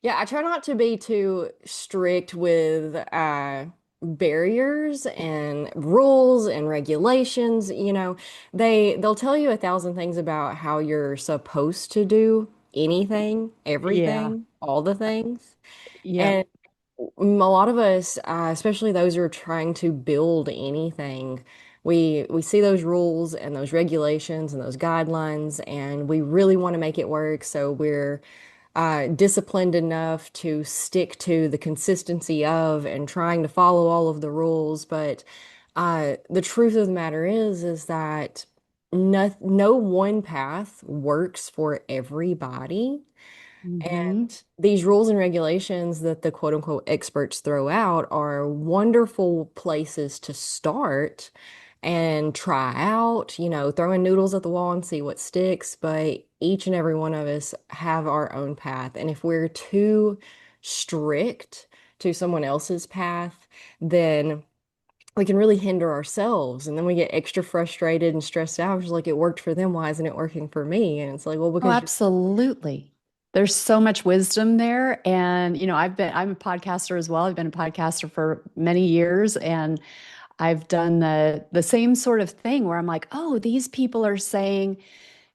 Yeah, I try not to be too strict with barriers and rules and regulations. They'll tell you 1,000 things about how you're supposed to do anything, Yeah. everything, all the things. Yep. And a lot of us, especially those who are trying to build anything, we see those rules and those regulations and those guidelines, and we really want to make it work. So we're disciplined enough to stick to the consistency of and trying to follow all of the rules. But the truth of the matter is that no one path works for everybody. Hmm. And these rules and regulations that the quote unquote experts throw out are wonderful places to start and try out, throwing noodles at the wall and see what sticks. But each and every one of us have our own path. And if we're too strict to someone else's path, then we can really hinder ourselves. And then we get extra frustrated and stressed out. It's like, it worked for them. Why isn't it working for me? And it's like, well, Oh, because you're. absolutely. There's so much wisdom there. And, I'm a podcaster as well. I've been a podcaster for many years and I've done the same sort of thing where I'm like, oh, these people are saying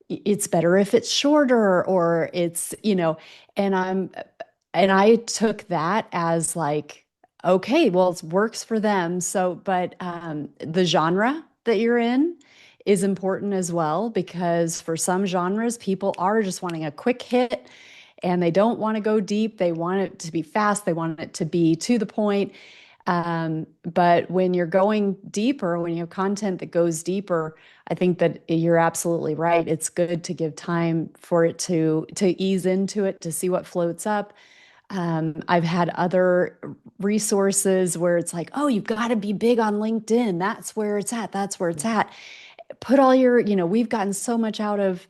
it's better if it's shorter or and I took that as like, okay, well, it works for them. So, but the genre that you're in is important as well because for some genres, people are just wanting a quick hit and they don't want to go deep. They want it to be fast. They want it to be to the point. But when you're going deeper, when you have content that goes deeper, I think that you're absolutely right. It's good to give time for it to ease into it, to see what floats up. I've had other resources where it's like, oh, you've got to be big on LinkedIn. That's where it's at. That's where it's at. Put all your, we've gotten so much out of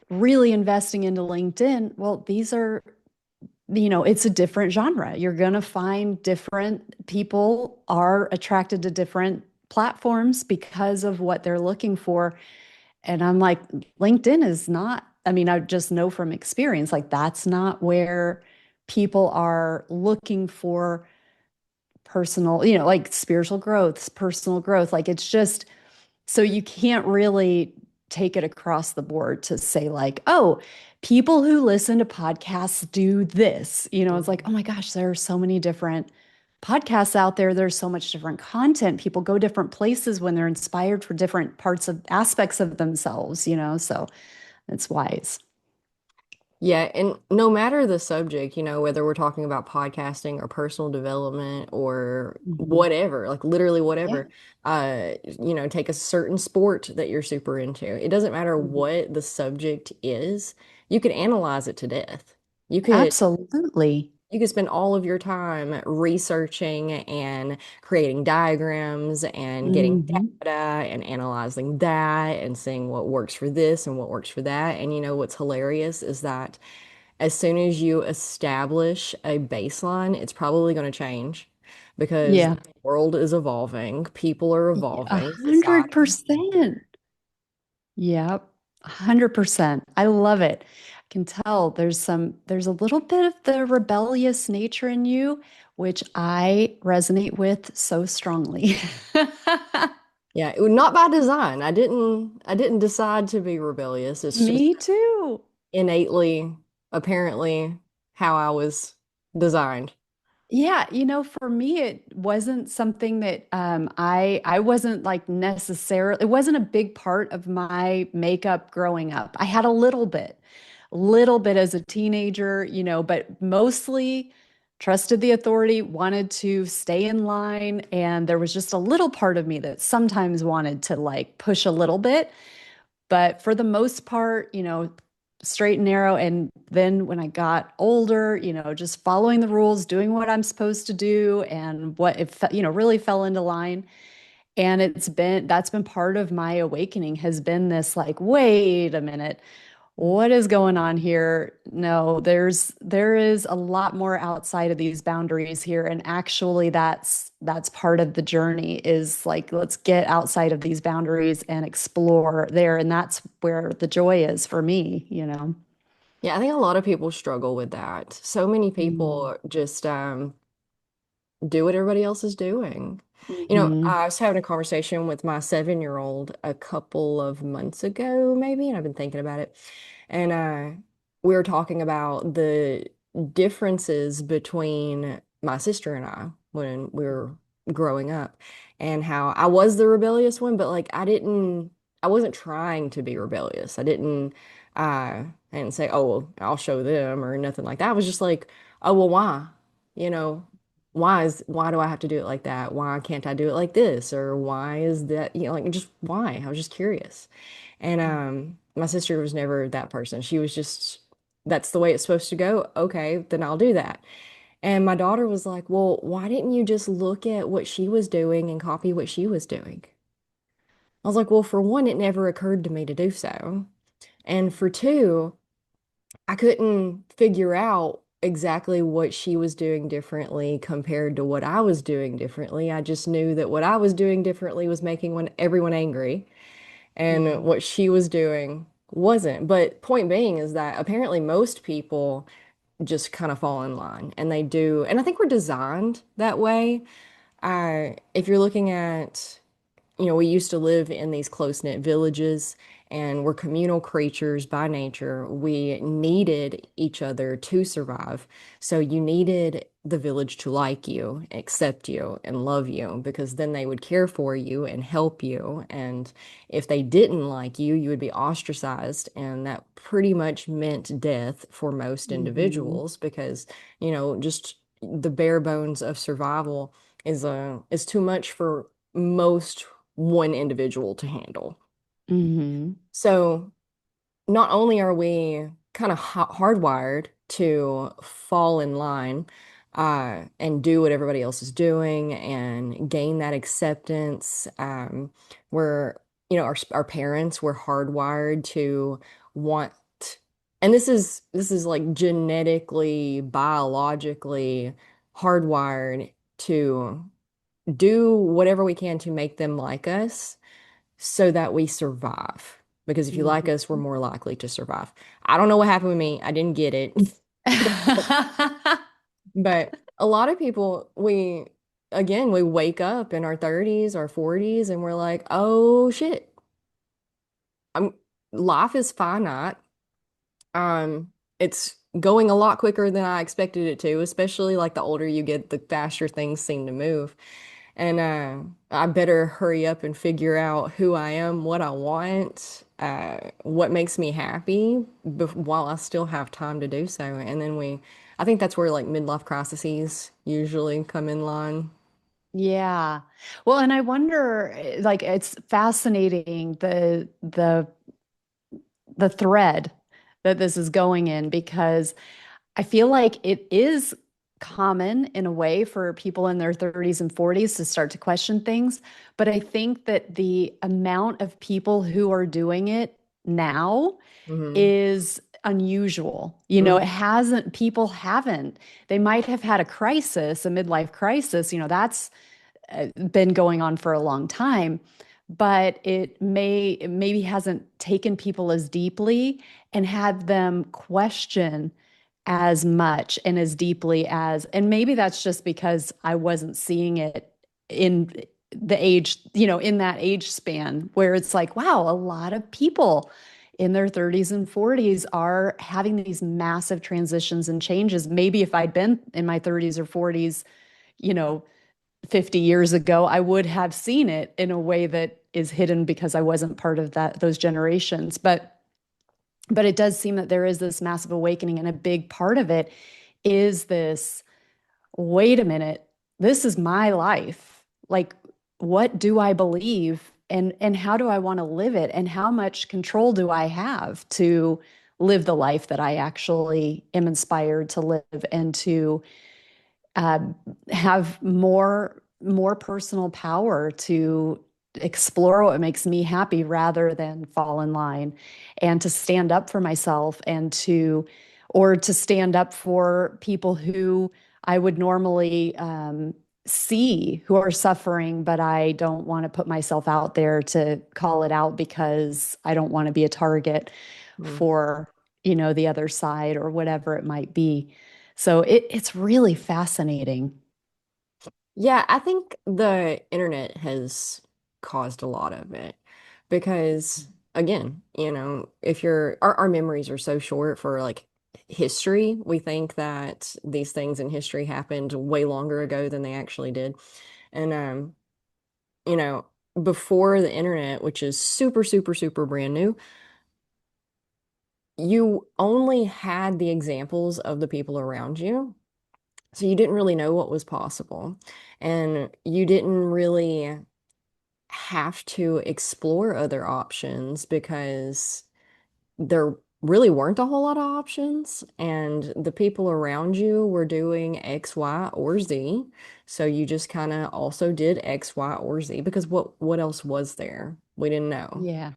really investing into LinkedIn. Well, these are it's a different genre. You're going to find different people are attracted to different platforms because of what they're looking for. And I'm like, LinkedIn is not, I mean, I just know from experience, like that's not where people are looking for personal, like spiritual growth, personal growth. Like it's just, so you can't really take it across the board to say like, oh, people who listen to podcasts do this. It's like, Mhm. oh my gosh, there are so many different podcasts out there. There's so much different content. People go different places when they're inspired for different parts of aspects of themselves, so it's wise. Yeah, and no matter the subject, whether we're talking about podcasting or personal development or Mhm. whatever, like literally Yeah. whatever, take a certain sport that you're super into. It doesn't matter Mhm. what the subject is, you could analyze it to death. You could Absolutely. you could spend all of your time researching and creating diagrams and getting Hmm. data and analyzing that and seeing what works for this and what works for that. And what's hilarious is that as soon as you establish a baseline, it's probably going to change because Yeah. the world is evolving, people are A evolving, hundred society. percent. Yep, 100%. I love it. I can tell there's a little bit of the rebellious nature in you, which I resonate with so strongly. Yeah, not by design. I didn't decide to be rebellious. It's just Me too. innately, apparently, how I was designed. Yeah, for me, it wasn't something that I wasn't like necessarily, it wasn't a big part of my makeup growing up. I had little bit as a teenager, but mostly trusted the authority, wanted to stay in line, and there was just a little part of me that sometimes wanted to like push a little bit. But for the most part, straight and narrow. And then when I got older, just following the rules, doing what I'm supposed to do, and what it, really fell into line. And that's been part of my awakening has been this like, wait a minute, what is going on here? No, there is a lot more outside of these boundaries here. And actually that's part of the journey is like, let's get outside of these boundaries and explore there. And that's where the joy is for me. Yeah, I think a lot of people struggle with that. So many Mm. people just do what everybody else is doing. Hmm. I was having a conversation with my 7-year-old a couple of months ago, maybe, and I've been thinking about it. And we were talking about the differences between my sister and I when we were growing up, and how I was the rebellious one, but like I wasn't trying to be rebellious. I didn't say, oh, well, I'll show them or nothing like that. I was just like, oh, well, why? You know, why do I have to do it like that? Why can't I do it like this? Or why is that, like just why? I was just curious. And my sister was never that person. She was just that's the way it's supposed to go. Okay, then I'll do that. And my daughter was like, "Well, why didn't you just look at what she was doing and copy what she was doing?" I was like, "Well, for one, it never occurred to me to do so. And for two, I couldn't figure out exactly what she was doing differently compared to what I was doing differently. I just knew that what I was doing differently was making everyone angry, and Hmm. what she was doing wasn't. But point being is that apparently most people just kind of fall in line and they do. And I think we're designed that way. If you're looking at we used to live in these close-knit villages and we're communal creatures by nature. We needed each other to survive. So you needed the village to like you, accept you, and love you because then they would care for you and help you. And if they didn't like you, you would be ostracized. And that pretty much meant death for most Hmm. individuals because, just the bare bones of survival is too much for most one individual to handle. Hmm. So not only are we kind of hardwired to fall in line and do what everybody else is doing and gain that acceptance, we're, our parents were hardwired to want, and this is like genetically, biologically hardwired to do whatever we can to make them like us so that we survive. Because if you like us, we're Hmm. more likely to survive. I don't know what happened with me. I didn't get it. But a lot of people, we wake up in our 30s or 40s and we're like, oh shit, I'm, life is finite. It's going a lot quicker than I expected it to, especially like the older you get, the faster things seem to move. And I better hurry up and figure out who I am, what I want, what makes me happy while I still have time to do so. And then I think that's where like midlife crises usually come in line. Yeah. Well, and I wonder, like, it's fascinating the thread that this is going in because I feel like it is common in a way for people in their 30s and 40s to start to question things. But I think that the amount of people who are doing it now Hmm. is unusual. It Hmm. hasn't, people haven't. They might have had a crisis, a midlife crisis. That's been going on for a long time, but it maybe hasn't taken people as deeply and had them question as much and as deeply as, and maybe that's just because I wasn't seeing it in the age, in that age span where it's like, wow, a lot of people in their 30s and 40s are having these massive transitions and changes. Maybe if I'd been in my 30s or 40s, you know, 50 years ago, I would have seen it in a way that is hidden because I wasn't part of those generations. But it does seem that there is this massive awakening, and a big part of it is this, wait a minute, this is my life. Like, what do I believe, and how do I want to live it, and how much control do I have to live the life that I actually am inspired to live and to uh, have more personal power to explore what makes me happy rather than fall in line, and to stand up for myself, and to stand up for people who I would normally see who are suffering, but I don't want to put myself out there to call it out because I don't want to be a target Hmm. for the other side or whatever it might be. So it's really fascinating. Yeah, I think the internet has caused a lot of it because, again, if our memories are so short for like history, we think that these things in history happened way longer ago than they actually did. And, you know, before the internet, which is super, super, super brand new, you only had the examples of the people around you. So you didn't really know what was possible. And you didn't really have to explore other options because there really weren't a whole lot of options. And the people around you were doing X, Y, or Z. So you just kind of also did X, Y, or Z because what else was there? We didn't know. Yeah.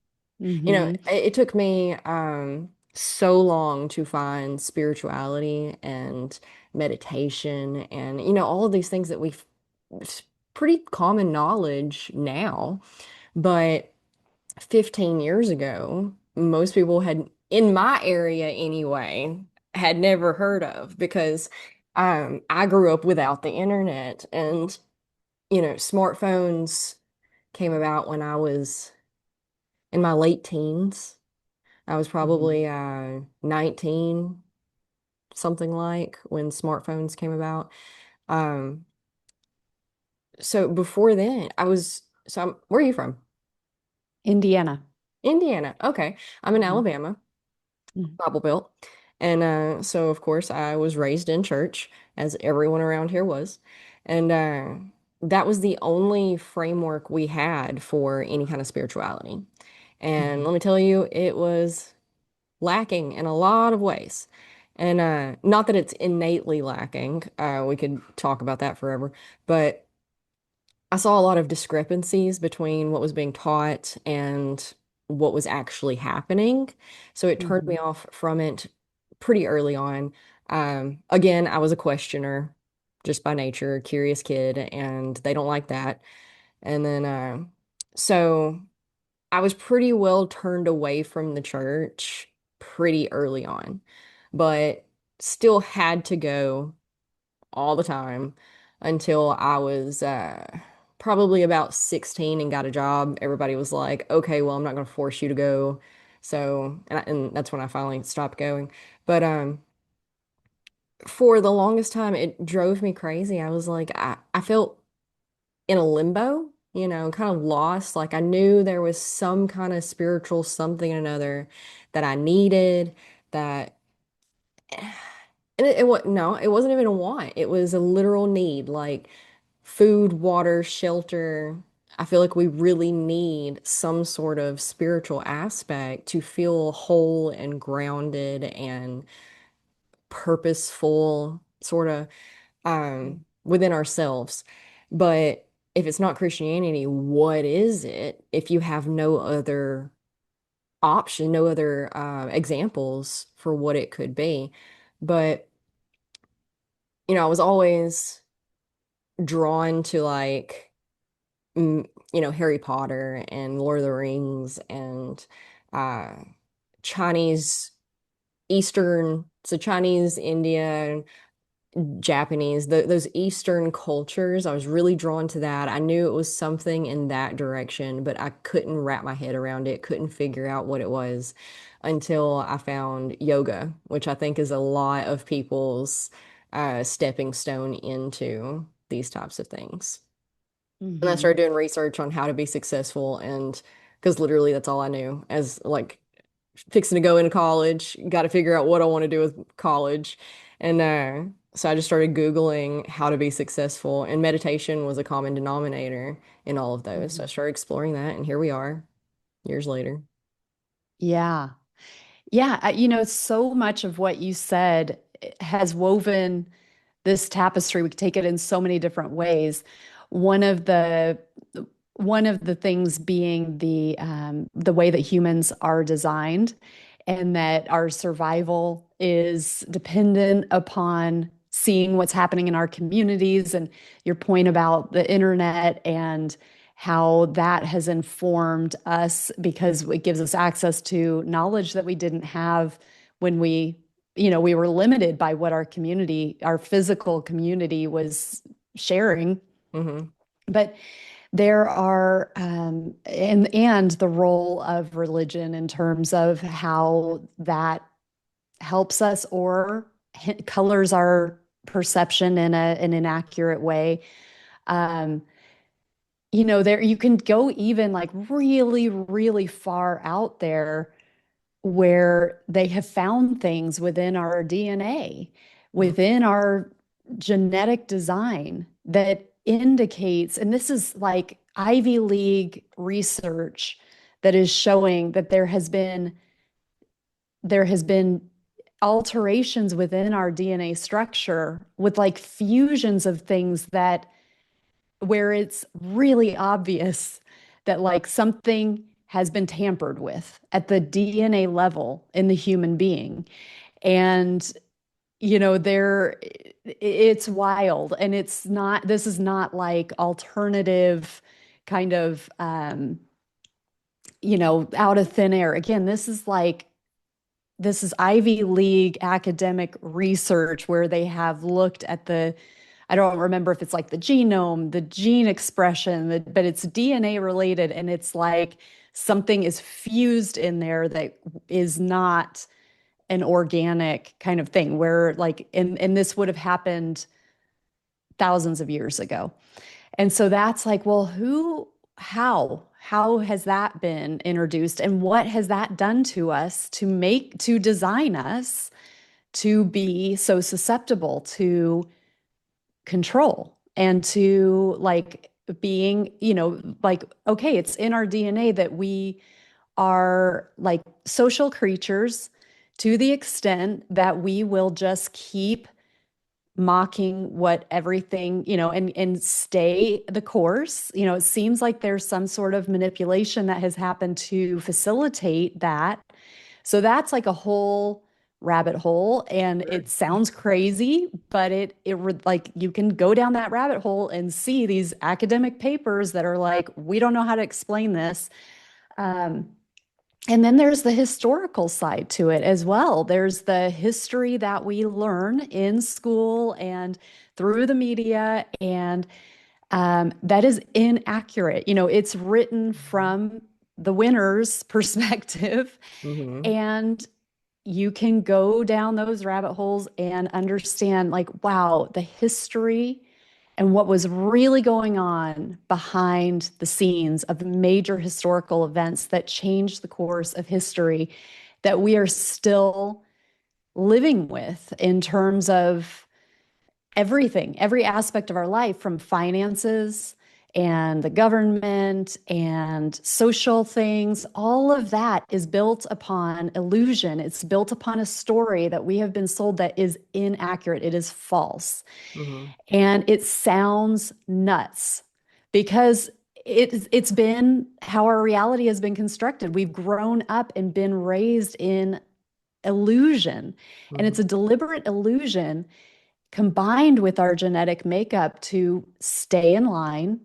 It took me so long to find spirituality and meditation and all of these things that it's pretty common knowledge now, but 15 years ago, most people had in my area anyway had never heard of because I grew up without the internet and smartphones came about when I was in my late teens. I was Hmm. probably 19, something like, when smartphones came about. Um, so before then, where are you from? Indiana. Indiana. Okay. I'm in Hmm. Alabama, Hmm. Bible Belt. And so, of course, I was raised in church, as everyone around here was. And that was the only framework we had for any kind of spirituality. And let me tell you, it was lacking in a lot of ways. And not that it's innately lacking, we could talk about that forever, but I saw a lot of discrepancies between what was being taught and what was actually happening. So it turned Hmm. me off from it pretty early on. Again, I was a questioner just by nature, a curious kid, and they don't like that. And then, so I was pretty well turned away from the church pretty early on, but still had to go all the time until I was probably about 16 and got a job. Everybody was like, okay, well, I'm not going to force you to go. So, and that's when I finally stopped going. But for the longest time, it drove me crazy. I was like, I felt in a limbo, kind of lost. Like I knew there was some kind of spiritual something or another that I needed that and no, it wasn't even a want. It was a literal need, like food, water, shelter. I feel like we really need some sort of spiritual aspect to feel whole and grounded and purposeful, sort of within ourselves. But if it's not Christianity, what is it if you have no other option, no other examples for what it could be? But, I was always drawn to like, Harry Potter and Lord of the Rings and uh, Chinese, Chinese, India, Japanese, those Eastern cultures. I was really drawn to that. I knew it was something in that direction, but I couldn't wrap my head around it, couldn't figure out what it was until I found yoga, which I think is a lot of people's stepping stone into these types of things. And I Hmm. started doing research on how to be successful, and because literally that's all I knew as like fixing to go into college, got to figure out what I want to do with college. And so I just started Googling how to be successful, and meditation was a common denominator in all of those. So I Hmm. started exploring that, and here we are years later. Yeah. Yeah. So much of what you said has woven this tapestry. We could take it in so many different ways. One of the one of the things being the way that humans are designed, and that our survival is dependent upon seeing what's happening in our communities. And your point about the internet and how that has informed us because it gives us access to knowledge that we didn't have when we were limited by what our community, our physical community was sharing. Hmm. But there are, and the role of religion in terms of how that helps us or colors our perception in an inaccurate way. Um, there you can go even like really, really far out there where they have found things within our DNA, within our genetic design that indicates, and this is like Ivy League research that is showing that there has been alterations within our DNA structure with like fusions of things that where it's really obvious that like something has been tampered with at the DNA level in the human being. And there it's wild, and this is not like alternative kind of out of thin air. Again, this is Ivy League academic research where they have looked at I don't remember if it's like the genome, the gene expression, but it's DNA related. And it's like something is fused in there that is not an organic kind of thing, where like, and this would have happened thousands of years ago. And so that's like, well, how has that been introduced, and what has that done to us to design us to be so susceptible to control and to like being, like, okay, it's in our DNA that we are like social creatures to the extent that we will just keep mocking what everything, and stay the course. It seems like there's some sort of manipulation that has happened to facilitate that. So that's like a whole rabbit hole, and it Sure. sounds crazy, but like you can go down that rabbit hole and see these academic papers that are like, we don't know how to explain this. Um, and then there's the historical side to it as well. There's the history that we learn in school and through the media, and that is inaccurate. It's written from the winner's perspective, Hmm. and you can go down those rabbit holes and understand, like, wow, the history and what was really going on behind the scenes of major historical events that changed the course of history that we are still living with in terms of everything, every aspect of our life, from finances and the government and social things. All of that is built upon illusion. It's built upon a story that we have been sold that is inaccurate. It is false. Hmm. And it sounds nuts because it's been how our reality has been constructed. We've grown up and been raised in illusion, and Hmm. it's a deliberate illusion combined with our genetic makeup to stay in line,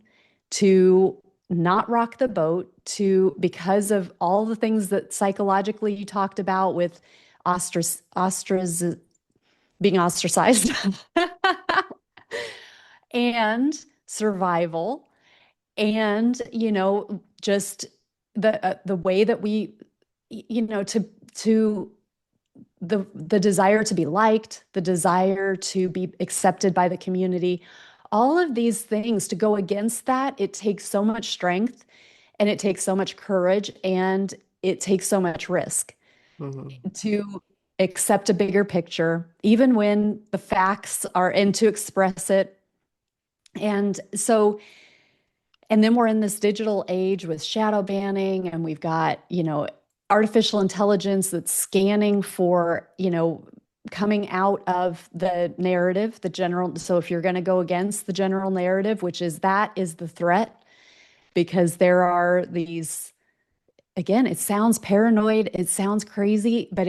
to not rock the boat, to because of all the things that psychologically you talked about with being ostracized and survival, and just the way that we, to the desire to be liked, the desire to be accepted by the community, all of these things, to go against that, it takes so much strength, and it takes so much courage, and it takes so much risk Hmm. to accept a bigger picture, even when the facts are, and to express it. And so, and then we're in this digital age with shadow banning, and we've got, artificial intelligence that's scanning for, coming out of the narrative, the general. So if you're going to go against the general narrative, which is that is the threat, because there are these, again, it sounds paranoid, it sounds crazy, but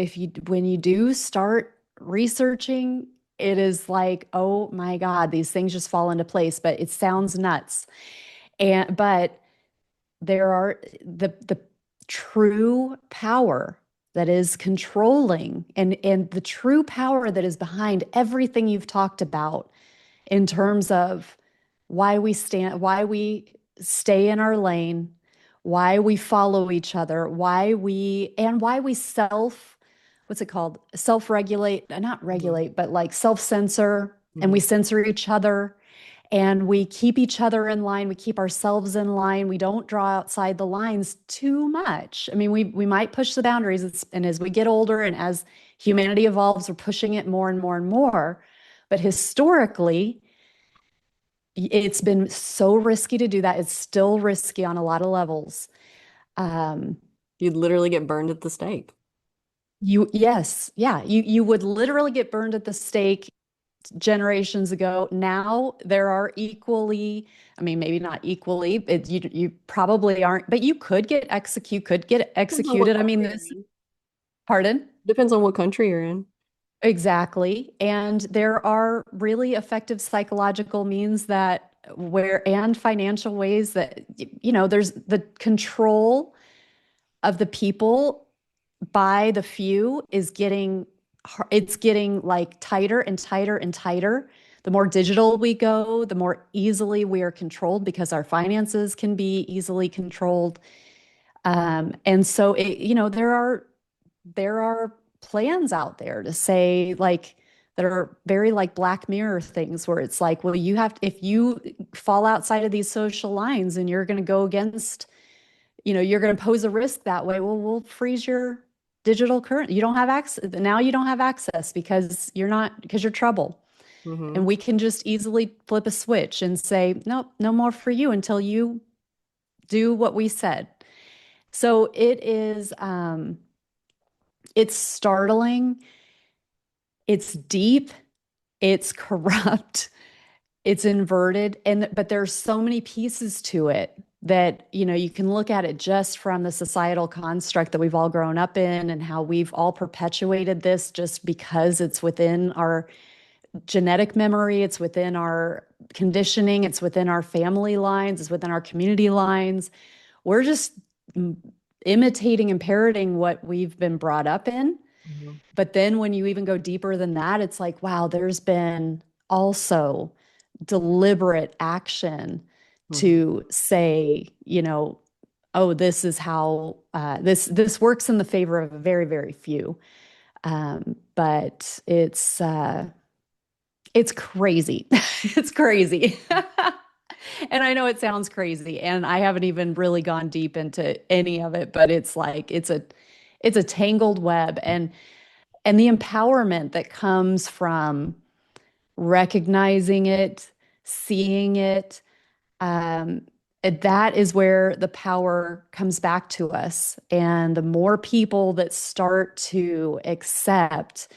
when you do start researching, it is like, oh my God, these things just fall into place, but it sounds nuts. But there are the true power that is controlling and the true power that is behind everything you've talked about in terms of why we stay in our lane, why we follow each other, why we what's it called? Self-regulate, not Mhm. regulate, but like self-censor, and we Mhm. censor each other and we keep each other in line, we keep ourselves in line, we don't draw outside the lines too much. I mean, we might push the boundaries, and as we get older and as humanity evolves, we're pushing it more and more and more. But historically, it's been so risky to do that. It's still risky on a lot of levels. Um, You'd literally get burned at the stake. yes, yeah, you would literally get burned at the stake generations ago. Now there are equally, I mean, maybe not equally, you probably aren't, but you could get Depends on what executed. I mean, country you're this, in. pardon? Depends on what country you're in. Exactly. And there are really effective psychological means that and financial ways that, there's the control of the people by the few it's getting like tighter and tighter and tighter. The more digital we go, the more easily we are controlled because our finances can be easily controlled. And so there are plans out there to say like that are very like Black Mirror things where it's like, well, if you fall outside of these social lines and you're going to go against, you're going to pose a risk that way, well, we'll freeze your digital current. You don't have access. Now you don't have access because you're trouble. And Hmm. we can just easily flip a switch and say, nope, no more for you until you do what we said. So it's startling, it's deep, it's corrupt, it's inverted, but there's so many pieces to it that you can look at it just from the societal construct that we've all grown up in and how we've all perpetuated this just because it's within our genetic memory, it's within our conditioning, it's within our family lines, it's within our community lines. We're just imitating and parroting what we've been brought up in. Hmm. But then when you even go deeper than that, it's like, wow, there's been also deliberate action Hmm. to say, oh, this is how this works in the favor of a very, very few. But it's crazy. It's crazy. And I know it sounds crazy, and I haven't even really gone deep into any of it, but it's like it's a tangled web, and the empowerment that comes from recognizing it, seeing it, um, that is where the power comes back to us. And the more people that start to accept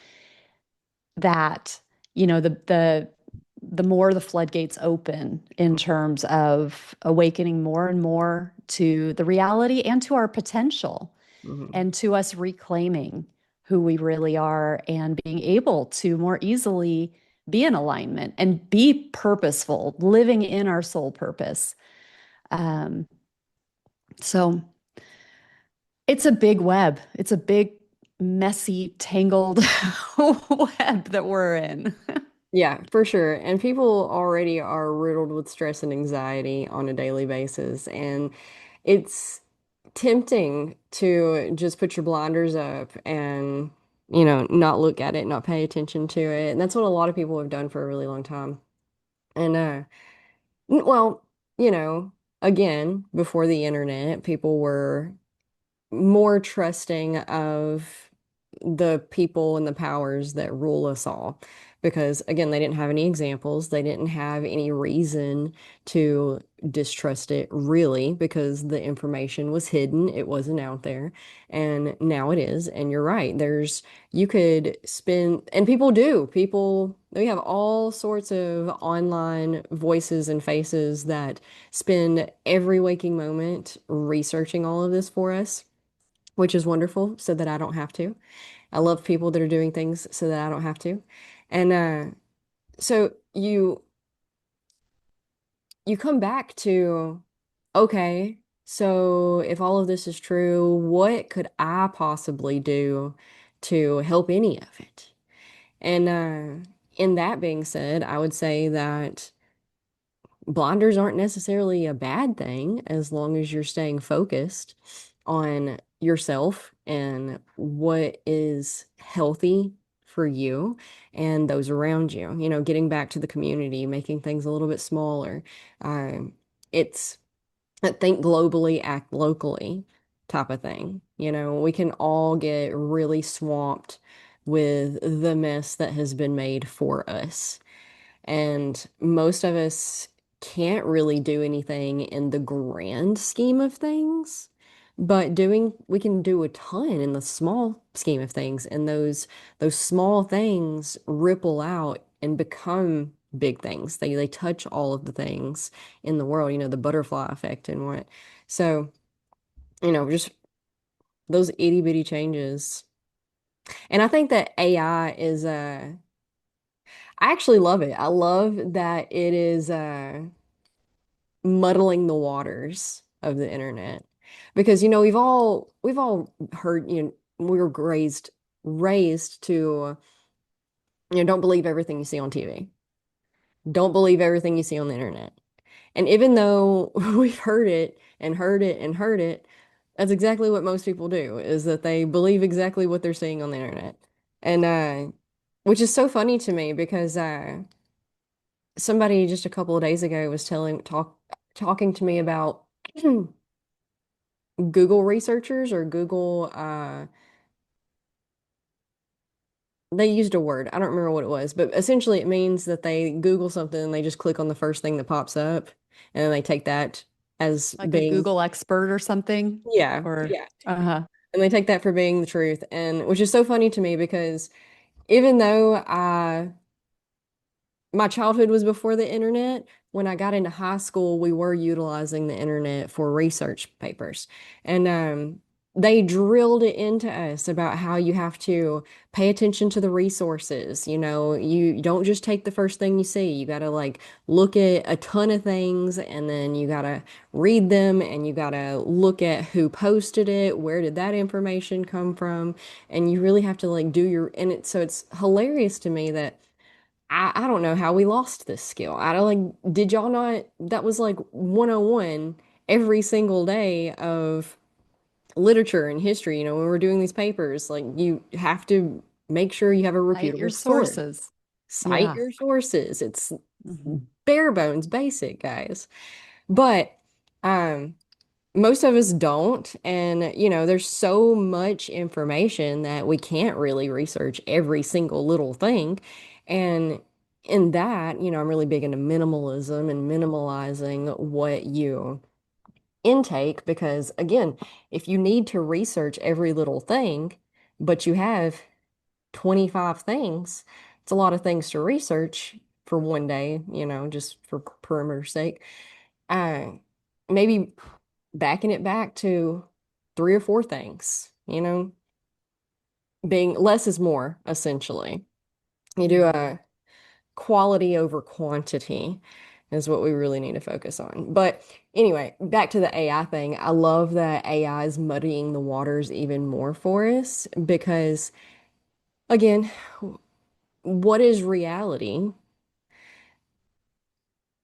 that, the more the floodgates open in terms of awakening more and more to the reality and to our potential Hmm. and to us reclaiming who we really are and being able to more easily be in alignment and be purposeful, living in our soul purpose. Um, so it's a big web. It's a big, messy, tangled web that we're in. Yeah, for sure. And people already are riddled with stress and anxiety on a daily basis. And it's tempting to just put your blinders up and, not look at it, not pay attention to it. And that's what a lot of people have done for a really long time. And, well, you know, again, before the internet, people were more trusting of the people and the powers that rule us all. Because again, they didn't have any examples. They didn't have any reason to distrust it, really, because the information was hidden. It wasn't out there. And now it is. And you're right. You could spend, and people do. We have all sorts of online voices and faces that spend every waking moment researching all of this for us, which is wonderful so that I don't have to. I love people that are doing things so that I don't have to. And so you come back to, okay, So if all of this is true, what could I possibly do to help any of it? And in that being said, I would say that blinders aren't necessarily a bad thing as long as you're staying focused on yourself and what is healthy for you and those around you. You know, getting back to the community, making things a little bit smaller. It's think globally, act locally type of thing. You know, we can all get really swamped with the mess that has been made for us. And most of us can't really do anything in the grand scheme of things, but we can do a ton in the small scheme of things. And those small things ripple out and become big things. They touch all of the things in the world, you know, the butterfly effect and what. So, you know, just those itty bitty changes. And I think that AI is I actually love it. I love that it is muddling the waters of the internet because you know we've all heard, you know, we were raised to, you know, don't believe everything you see on TV, don't believe everything you see on the internet. And even though we've heard it and heard it and heard it, that's exactly what most people do, is that they believe exactly what they're seeing on the internet. And which is so funny to me because somebody just a couple of days ago was talking to me about Google researchers or Google they used a word. I don't remember what it was, but essentially it means that they Google something and they just click on the first thing that pops up and then they take that as Like a being, Google expert or something, yeah, or yeah. uh-huh. And they take that for being the truth. And which is so funny to me because even though my childhood was before the internet. When I got into high school, we were utilizing the internet for research papers. And they drilled it into us about how you have to pay attention to the resources. You know, you don't just take the first thing you see. You got to like look at a ton of things and then you got to read them and you got to look at who posted it, where did that information come from? And you really have to like do your, and so it's hilarious to me that I don't know how we lost this skill. I don't like, did y'all not? That was like 101 every single day of literature and history. You know, when we're doing these papers, like you have to make sure you have a Cite your reputable source. sources. Cite Yeah. your sources. It's Hmm. bare bones basic, guys. But um most of us don't. And, you know, there's so much information that we can't really research every single little thing. And in that, you know, I'm really big into minimalism and minimalizing what you intake because, again, if you need to research every little thing, but you have 25 things, it's a lot of things to research for one day, you know, just for perimeter's sake. Uh, maybe backing it back to three or four things, you know, being less is more, essentially. You do Hmm. a quality over quantity is what we really need to focus on. But anyway, back to the AI thing. I love that AI is muddying the waters even more for us because, again, what is reality?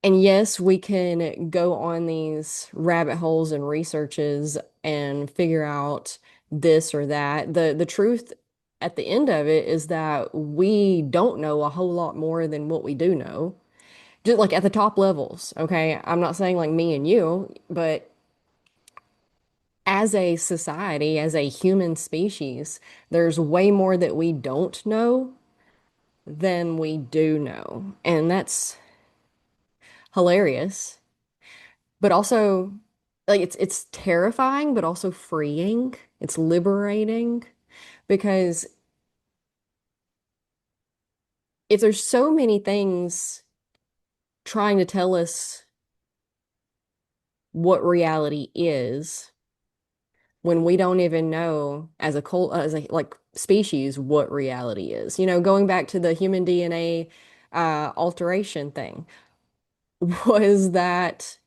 And yes, we can go on these rabbit holes and researches and figure out this or that. The truth at the end of it is that we don't know a whole lot more than what we do know. Just like at the top levels, okay? I'm not saying like me and you, but as a society, as a human species, there's way more that we don't know than we do know. And that's hilarious. But also like it's terrifying but also freeing. It's liberating because if there's so many things trying to tell us what reality is when we don't even know as a like species what reality is. You know, going back to the human DNA alteration thing, was that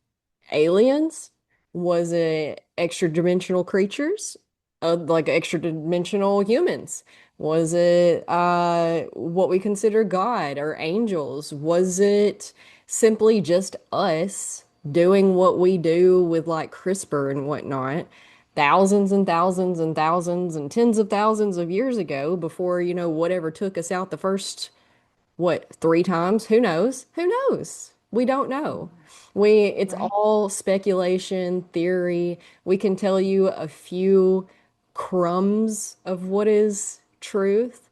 aliens? Was it extra dimensional creatures? Like extra dimensional humans? Was it what we consider God or angels? Was it simply just us doing what we do with like CRISPR and whatnot, thousands and thousands and thousands and tens of thousands of years ago before, whatever took us out the first what, three times? Who knows? Who knows? We don't know. It's Right. all speculation, theory. We can tell you a few crumbs of what is truth.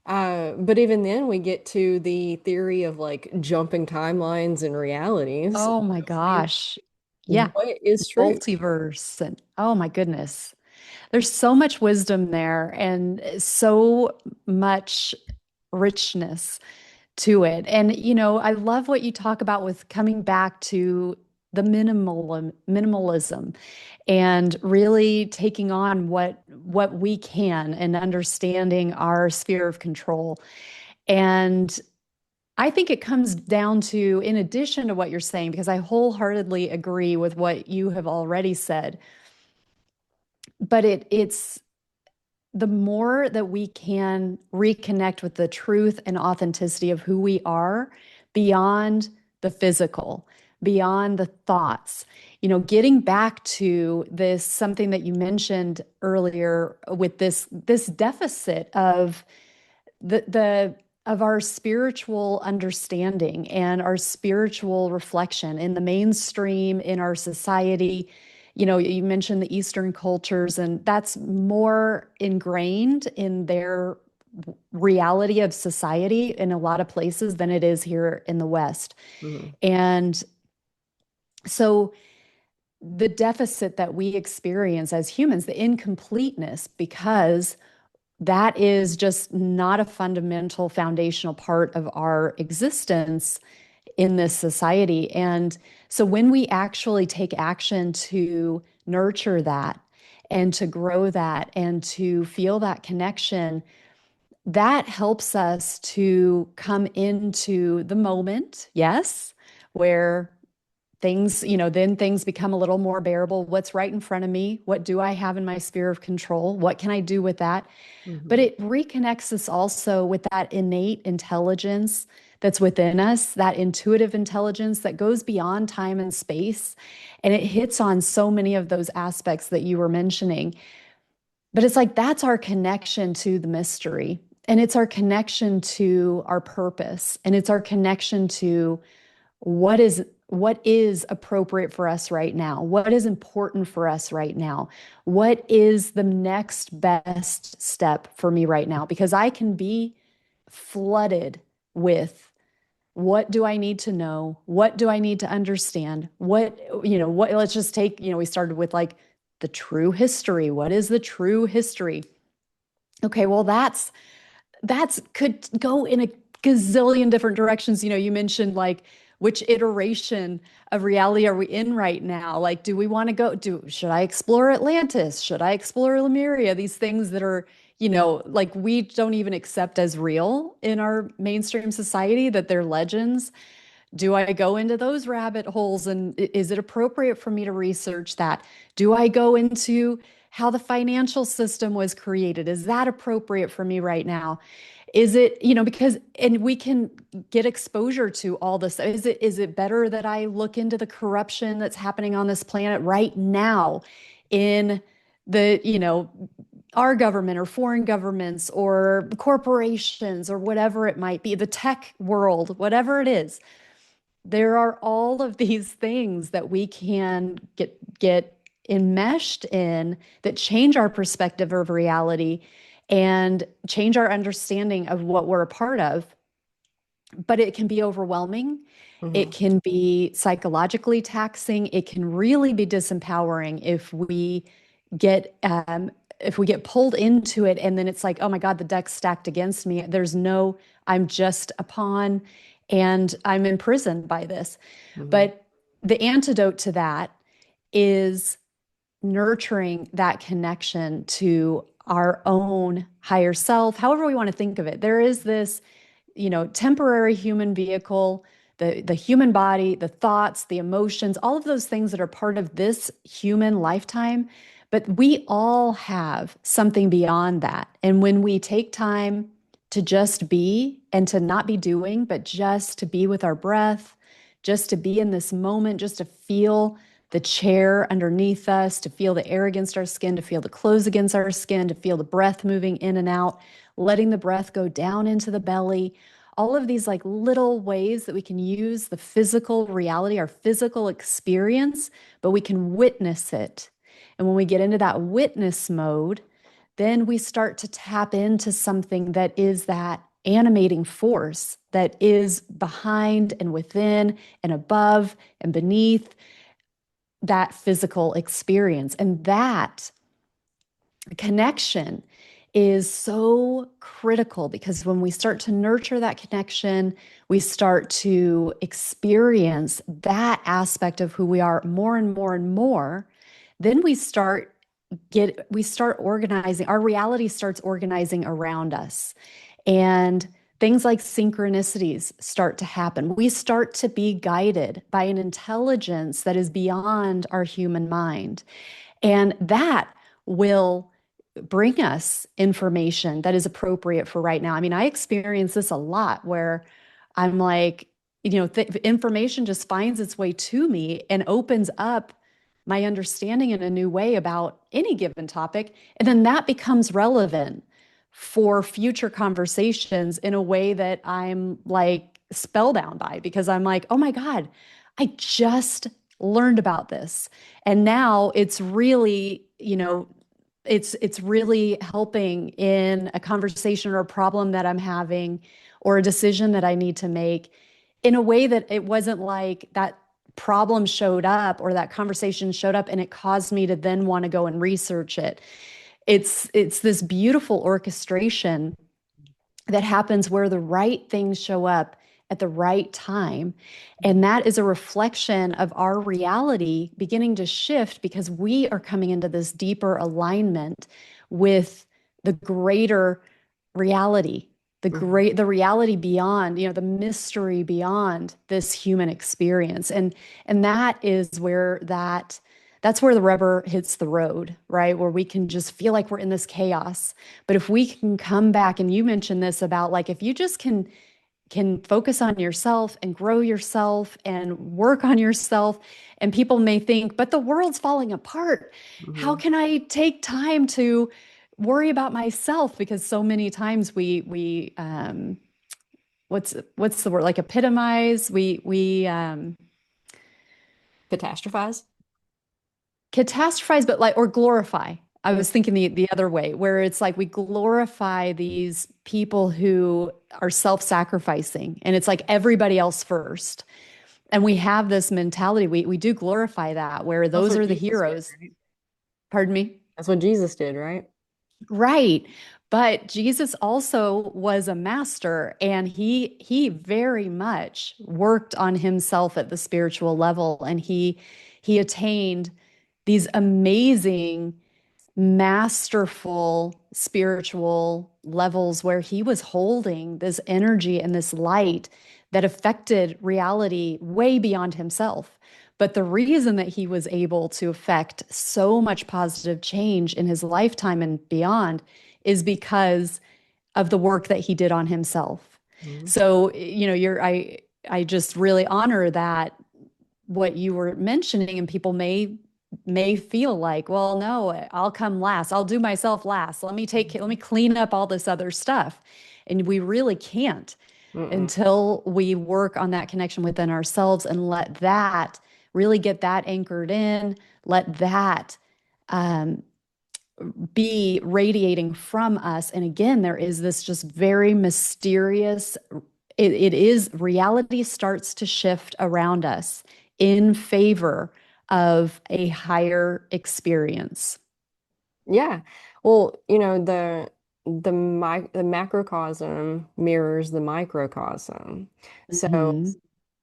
But even then, we get to the theory of like jumping timelines and realities. Oh my And gosh. Yeah. what is truth? Multiverse and oh my goodness. There's so much wisdom there and so much richness to it. And I love what you talk about with coming back to the minimalism and really taking on what we can and understanding our sphere of control. And I think it comes down to, in addition to what you're saying, because I wholeheartedly agree with what you have already said, but it's the more that we can reconnect with the truth and authenticity of who we are beyond the physical, beyond the thoughts, getting back to this, something that you mentioned earlier with this deficit of the of our spiritual understanding and our spiritual reflection in the mainstream in our society. You mentioned the Eastern cultures, and that's more ingrained in their reality of society in a lot of places than it is here in the West. Mhm. And so the deficit that we experience as humans, the incompleteness, because that is just not a fundamental foundational part of our existence in this society. And so when we actually take action to nurture that and to grow that and to feel that connection, that helps us to come into the moment, yes, where then things become a little more bearable. What's right in front of me? What do I have in my sphere of control? What can I do with that? But Mhm. it reconnects us also with that innate intelligence that's within us, that intuitive intelligence that goes beyond time and space. And it hits on so many of those aspects that you were mentioning. But it's like that's our connection to the mystery. And it's our connection to our purpose. And it's our connection to what is appropriate for us right now? What is important for us right now? What is the next best step for me right now? Because I can be flooded with what do I need to know? What do I need to understand? Let's just take, we started with like the true history. What is the true history? Okay, well, that's could go in a gazillion different directions. You mentioned like which iteration of reality are we in right now? Like, do we want to should I explore Atlantis? Should I explore Lemuria? These things that are, like we don't even accept as real in our mainstream society, that they're legends. Do I go into those rabbit holes, and is it appropriate for me to research that? Do I go into how the financial system was created? Is that appropriate for me right now? Is it, because, and we can get exposure to all this. Is it better that I look into the corruption that's happening on this planet right now in the, our government or foreign governments or corporations or whatever it might be, the tech world, whatever it is? There are all of these things that we can get enmeshed in that change our perspective of reality and change our understanding of what we're a part of. But it can be overwhelming. It Mhm. can be psychologically taxing. It can really be disempowering get if we get pulled into it, and then it's like, oh my God, the deck's stacked against me. I'm just a pawn and I'm imprisoned by this. Mhm. But the antidote to that is nurturing that connection to our own higher self, however we want to think of it. There is this, temporary human vehicle the human body, the thoughts, the emotions, all of those things that are part of this human lifetime. But we all have something beyond that. And when we take time to just be and to not be doing, but just to be with our breath, just to be in this moment, just to feel the chair underneath us, to feel the air against our skin, to feel the clothes against our skin, to feel the breath moving in and out, letting the breath go down into the belly. All of these like little ways that we can use the physical reality, our physical experience, but we can witness it. And when we get into that witness mode, then we start to tap into something that is that animating force that is behind and within and above and beneath that physical experience. And that connection is so critical because when we start to nurture that connection, we start to experience that aspect of who we are more and more and more. Then we start organizing, our reality starts organizing around us. And things like synchronicities start to happen. We start to be guided by an intelligence that is beyond our human mind. And that will bring us information that is appropriate for right now. I mean, I experience this a lot where I'm like, information just finds its way to me and opens up my understanding in a new way about any given topic. And then that becomes relevant for future conversations in a way that I'm like spellbound by because I'm like, oh my God, I just learned about this. And now it's really, it's really helping in a conversation or a problem that I'm having or a decision that I need to make in a way that it wasn't like that problem showed up or that conversation showed up and it caused me to then want to go and research it. It's this beautiful orchestration that happens where the right things show up at the right time. And that is a reflection of our reality beginning to shift because we are coming into this deeper alignment with the greater reality, Mhm. the reality beyond, the mystery beyond this human experience. And that's where the rubber hits the road, right? Where we can just feel like we're in this chaos. But if we can come back, and you mentioned this about like if you just can focus on yourself and grow yourself and work on yourself, and people may think, but the world's falling apart. How Mhm. can I take time to worry about myself? Because so many times we what's the word, like epitomize, we Catastrophize? catastrophize, but like, or glorify. I Mm. was thinking the other way, where it's like we glorify these people who are self-sacrificing, and it's like everybody else first. And we have this mentality, we do glorify that, where That's those what are the Jesus did, heroes. right? Pardon me? That's what Jesus did, right? Right. But Jesus also was a master and he very much worked on himself at the spiritual level and he attained these amazing masterful spiritual levels where he was holding this energy and this light that affected reality way beyond himself. But the reason that he was able to affect so much positive change in his lifetime and beyond is because of the work that he did on himself. Mhm. So, I just really honor that what you were mentioning, and people may feel like, well, no, I'll come last. I'll do myself last. Let me clean up all this other stuff. And we really can't Mm-mm. until we work on that connection within ourselves and let that really get that anchored in, let that um, be radiating from us. And again, there is this just very mysterious, it is reality starts to shift around us in favor of a higher experience. Yeah. Well, the macrocosm mirrors the microcosm. So Mhm.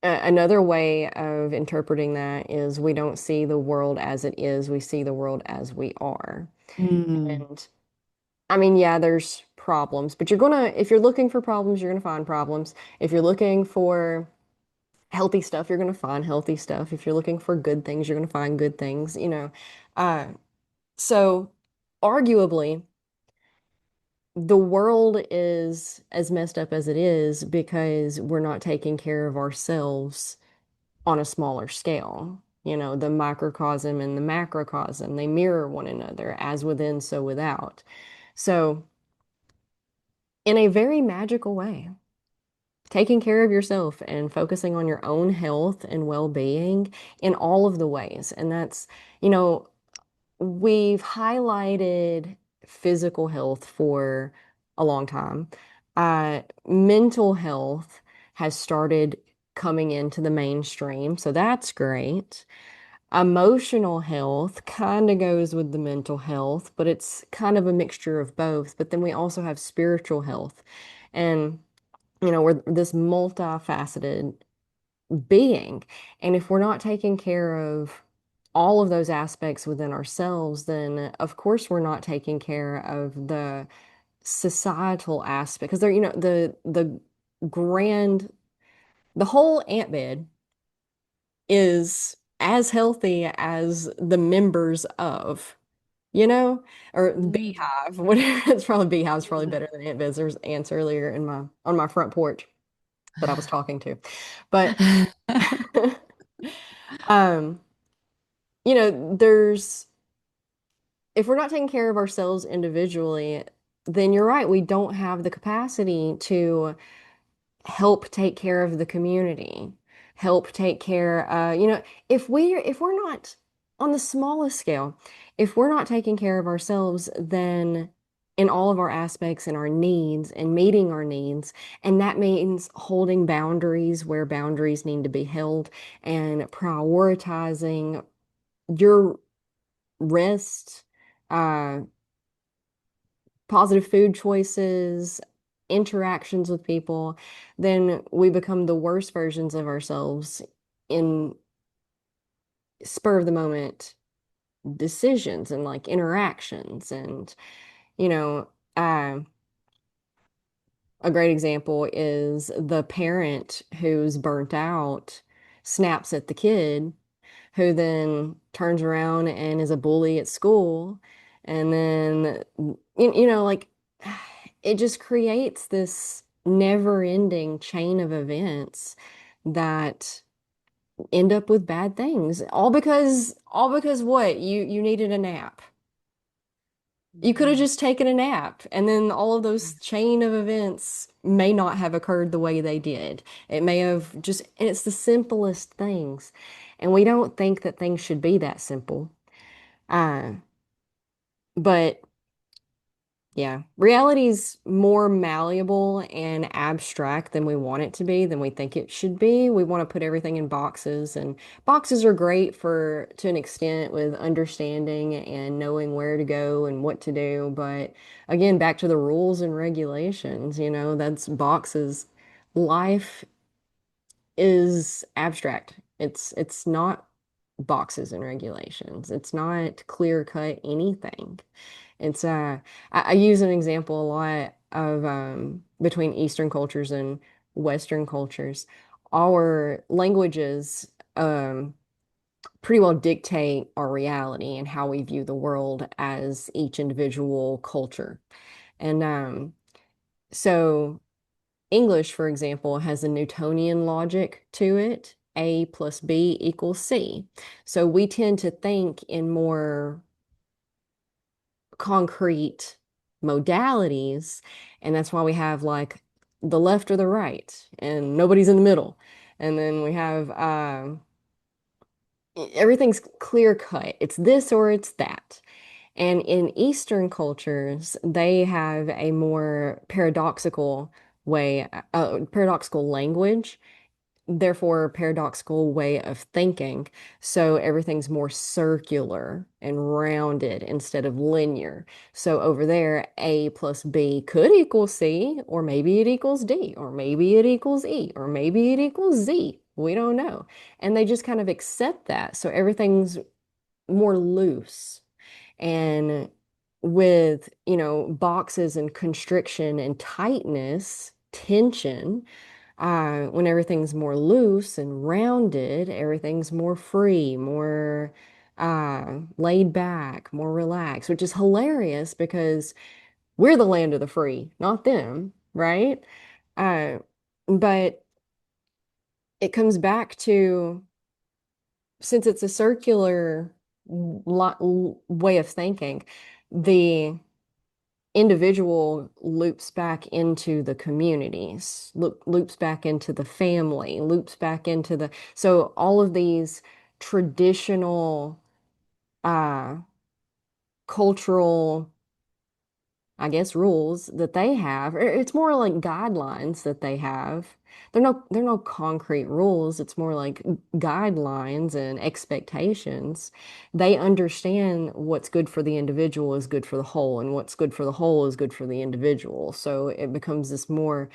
another way of interpreting that is we don't see the world as it is, we see the world as we are. Mm. And I mean, yeah, there's problems, but if you're looking for problems, you're gonna find problems. If you're looking for healthy stuff, you're going to find healthy stuff. If you're looking for good things, you're going to find good things, you know. Uh, so arguably, the world is as messed up as it is because we're not taking care of ourselves on a smaller scale. You know, the microcosm and the macrocosm, they mirror one another, as within, so without. So, in a very magical way, taking care of yourself and focusing on your own health and well-being in all of the ways. And that's, you know, we've highlighted physical health for a long time. Mental health has started coming into the mainstream, so that's great. Emotional health kind of goes with the mental health, but it's kind of a mixture of both. But then we also have spiritual health. And, you know, we're this multifaceted being. And if we're not taking care of all of those aspects within ourselves, then of course we're not taking care of the societal aspect. Because they're, you know, grand, the whole ant bed is as healthy as the members of, you know, or Mm. beehive, whatever. It's probably beehive's probably better than ant beds. There's ants earlier in my on my front porch that I was talking to. But um, you know, there's if we're not taking care of ourselves individually, then you're right, we don't have the capacity to help take care of the community, help take care, you know, if we're not on the smallest scale, if we're not taking care of ourselves, then in all of our aspects and our needs and meeting our needs, and that means holding boundaries where boundaries need to be held and prioritizing your rest, uh, positive food choices, interactions with people, then we become the worst versions of ourselves in spur of the moment decisions and like interactions. And, you know, uh, a great example is the parent who's burnt out snaps at the kid who then turns around and is a bully at school. And then, you know, like it just creates this never-ending chain of events that end up with bad things. All because what? You needed a nap. You could have Mhm. just taken a nap, and then all of those chain of events may not have occurred the way they did. It may have just, and it's the simplest things. And we don't think that things should be that simple. Uh, but yeah, reality's more malleable and abstract than we want it to be, than we think it should be. We want to put everything in boxes, and boxes are great for to an extent with understanding and knowing where to go and what to do. But again, back to the rules and regulations, you know, that's boxes. Life is abstract. It's not boxes and regulations. It's not clear cut anything. It's I use an example a lot of between Eastern cultures and Western cultures. Our languages pretty well dictate our reality and how we view the world as each individual culture. And so English, for example, has a Newtonian logic to it. A plus B equals C. So we tend to think in more concrete modalities. And that's why we have like the left or the right, and nobody's in the middle. And then we have everything's clear cut. It's this or it's that. And in Eastern cultures, they have a more paradoxical way, paradoxical language, therefore paradoxical way of thinking. So everything's more circular and rounded instead of linear. So over there, A plus B could equal C, or maybe it equals D, or maybe it equals E, or maybe it equals Z. We don't know. And they just kind of accept that. So everything's more loose. And with, you know, boxes and constriction and tightness, tension, When everything's more loose and rounded, everything's more free, more laid back, more relaxed, which is hilarious because we're the land of the free, not them, right? Uh, but it comes back to, since it's a circular way of thinking, the individual loops back into the communities, loops back into the family, loops back into the, so all of these traditional uh cultural, I guess, rules that they have, or it's more like guidelines that they have. They're no concrete rules. It's more like guidelines and expectations. They understand what's good for the individual is good for the whole, and what's good for the whole is good for the individual. So it becomes this more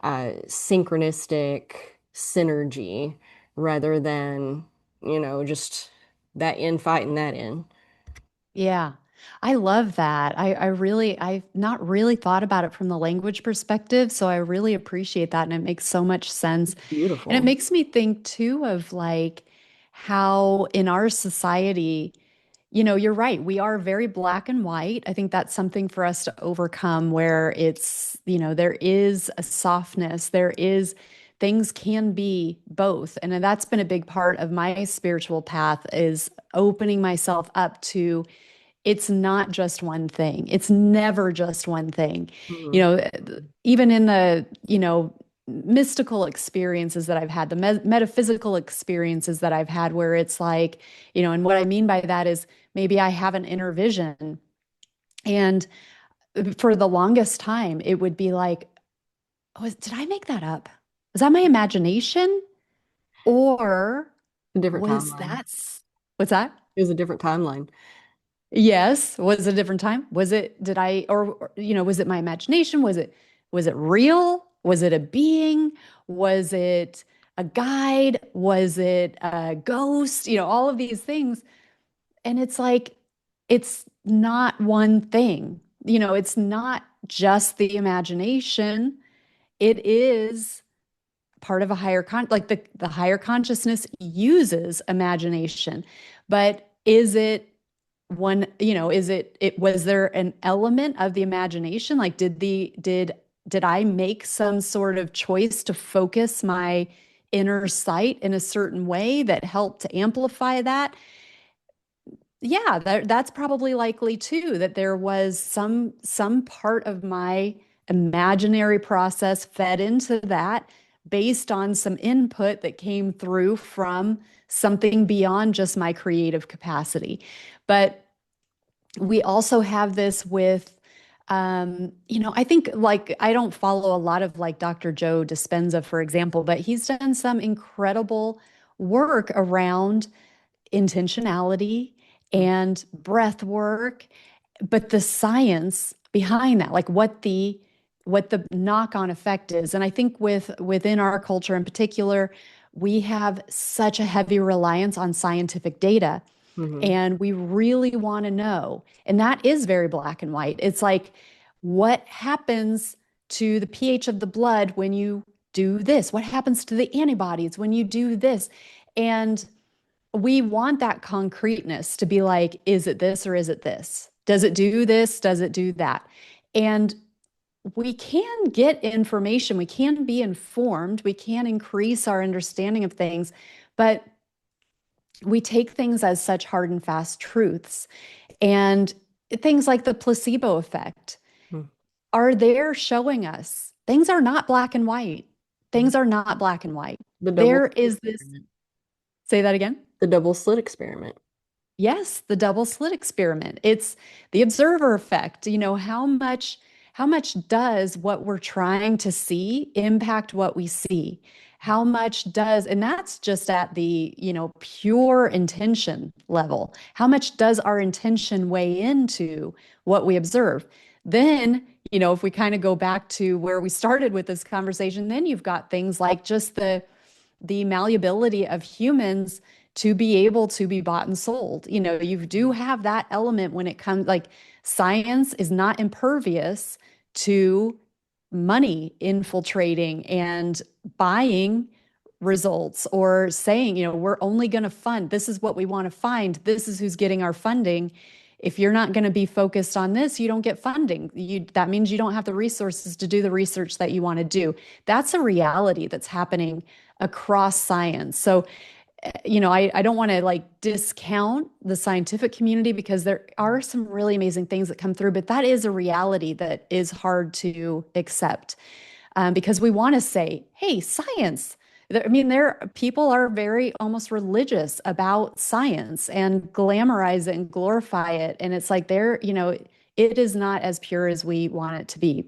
synchronistic synergy rather than, just that in fighting that in. Yeah. I love that. I've not really thought about it from the language perspective, so I really appreciate that. And it makes so much sense. And it Beautiful. makes me think too of like how in our society, you're right. We are very black and white. I think that's something for us to overcome where it's, there is a softness, things can be both. And that's been a big part of my spiritual path is opening myself up to it's not just one thing. It's never just one thing. You Mhm. know, even in the, mystical experiences that I've had, the metaphysical experiences that I've had, where it's like, and what I mean by that is maybe I have an inner vision. And for the longest time, it would be like, oh, did I make that up? Was that my imagination? Or A different was timeline. that, what's that? It was a different timeline. Yes. Was it a different time? Was it, did I, was it my imagination? Was it real? Was it a being? Was it a guide? Was it a ghost? All of these things. And it's like, it's not one thing. It's not just the imagination. It is part of a higher like the higher consciousness uses imagination, but is it one, is it was there an element of the imagination? Like did I make some sort of choice to focus my inner sight in a certain way that helped to amplify that? Yeah, that's probably likely too, that there was some part of my imaginary process fed into that based on some input that came through from something beyond just my creative capacity. But we also have this with I think like I don't follow a lot of like Dr. Joe Dispenza, for example, but he's done some incredible work around intentionality and breath work, but the science behind that, like what the knock-on effect is. And I think within our culture in particular, we have such a heavy reliance on scientific data. Mm-hmm. And we really want to know. And that is very black and white. It's like, what happens to the pH of the blood when you do this? What happens to the antibodies when you do this? And we want that concreteness to be like, is it this or is it this? Does it do this? Does it do that? And we can get information, we can be informed, we can increase our understanding of things, but we take things as such hard and fast truths. And things like the placebo effect are there showing us things are not black and white. Mm-hmm. Things are not black and white. The double There slit is this, experiment. say that again. The double slit experiment. Yes, the double slit experiment. It's the observer effect. How much does what we're trying to see impact what we see? How much does, and that's just at the, pure intention level. How much does our intention weigh into what we observe? Then, if we kind of go back to where we started with this conversation, then you've got things like just the malleability of humans to be able to be bought and sold. You do have that element when it comes like science is not impervious to money infiltrating and buying results, or saying, we're only going to fund, this is what we want to find, this is who's getting our funding. If you're not going to be focused on this, you don't get funding. That means you don't have the resources to do the research that you want to do. That's a reality that's happening across science. So I don't want to like discount the scientific community, because there are some really amazing things that come through, but that is a reality that is hard to accept, because we want to say, hey, science. I mean, there people are very almost religious about science and glamorize it and glorify it. And it's like it is not as pure as we want it to be.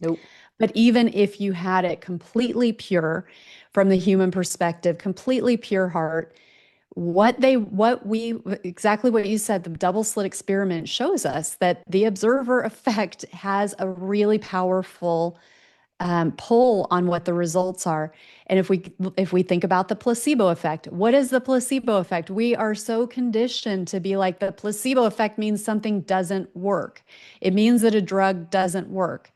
Nope. But even if you had it completely pure from the human perspective, completely pure heart, exactly what you said, the double slit experiment shows us that the observer effect has a really powerful pull on what the results are. And if we think about the placebo effect, what is the placebo effect? We are so conditioned to be like, the placebo effect means something doesn't work. It means that a drug doesn't work.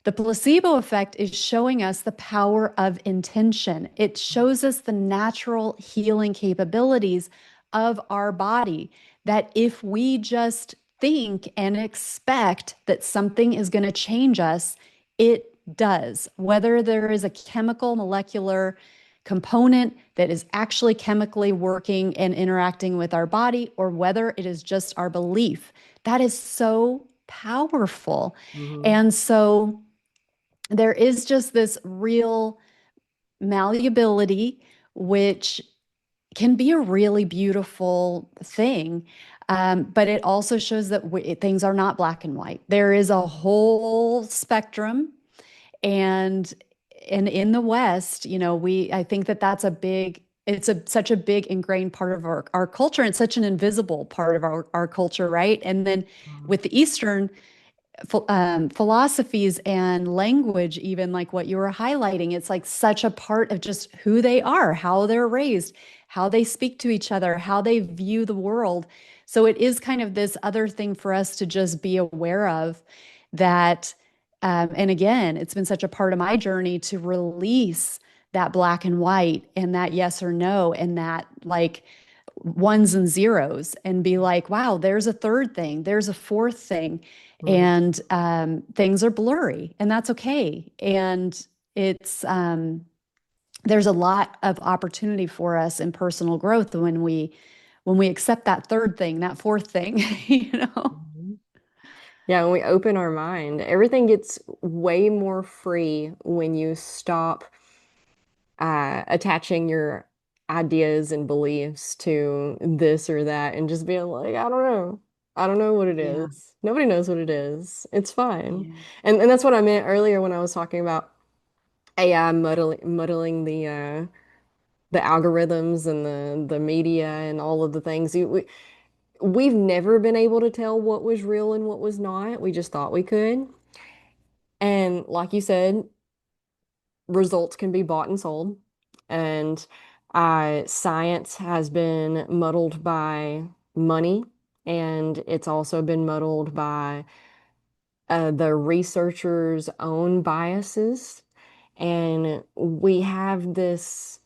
The placebo effect is showing us the power of intention. It shows us the natural healing capabilities of our body. That if we just think and expect that something is going to change us, it does. Whether there is a chemical, molecular component that is actually chemically working and interacting with our body, or whether it is just our belief, that is so powerful. Hmm. And so, there is just this real malleability, which can be a really beautiful thing. But it also shows that things are not black and white. There is a whole spectrum. And in the West, I think that that's a big, it's such a big ingrained part of our culture. And such an invisible part of our culture, right? And then with the Eastern, philosophies and language, even like what you were highlighting, it's like such a part of just who they are, how they're raised, how they speak to each other, how they view the world. So it is kind of this other thing for us to just be aware of, that. And again, it's been such a part of my journey to release that black and white, and that yes or no, and that like ones and zeros, and be like, wow, there's a third thing, there's a fourth thing, Hmm. and things are blurry, and that's okay. And it's there's a lot of opportunity for us in personal growth when we accept that third thing, that fourth thing, you know. Hmm. Yeah, when we open our mind, everything gets way more free when you stop attaching your ideas and beliefs to this or that and just being like, I don't know. I don't know what it Yeah, is. Nobody knows what it is. It's fine. yeah, And that's what I meant earlier when I was talking about AI muddling the algorithms and the media and all of the things. We've never been able to tell what was real and what was not. We just thought we could. And like you said, results can be bought and sold. And science has been muddled by money, and it's also been muddled by the researchers' own biases. And we have this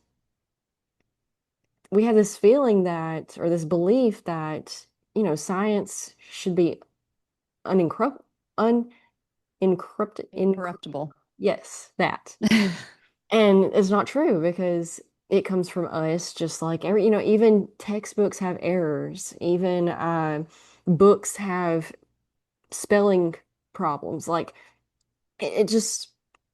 feeling that, or this belief that, science should be unencrypted, incorruptible. yes, that. And it's not true because it comes from us, just like even textbooks have errors, even books have spelling problems. Like it just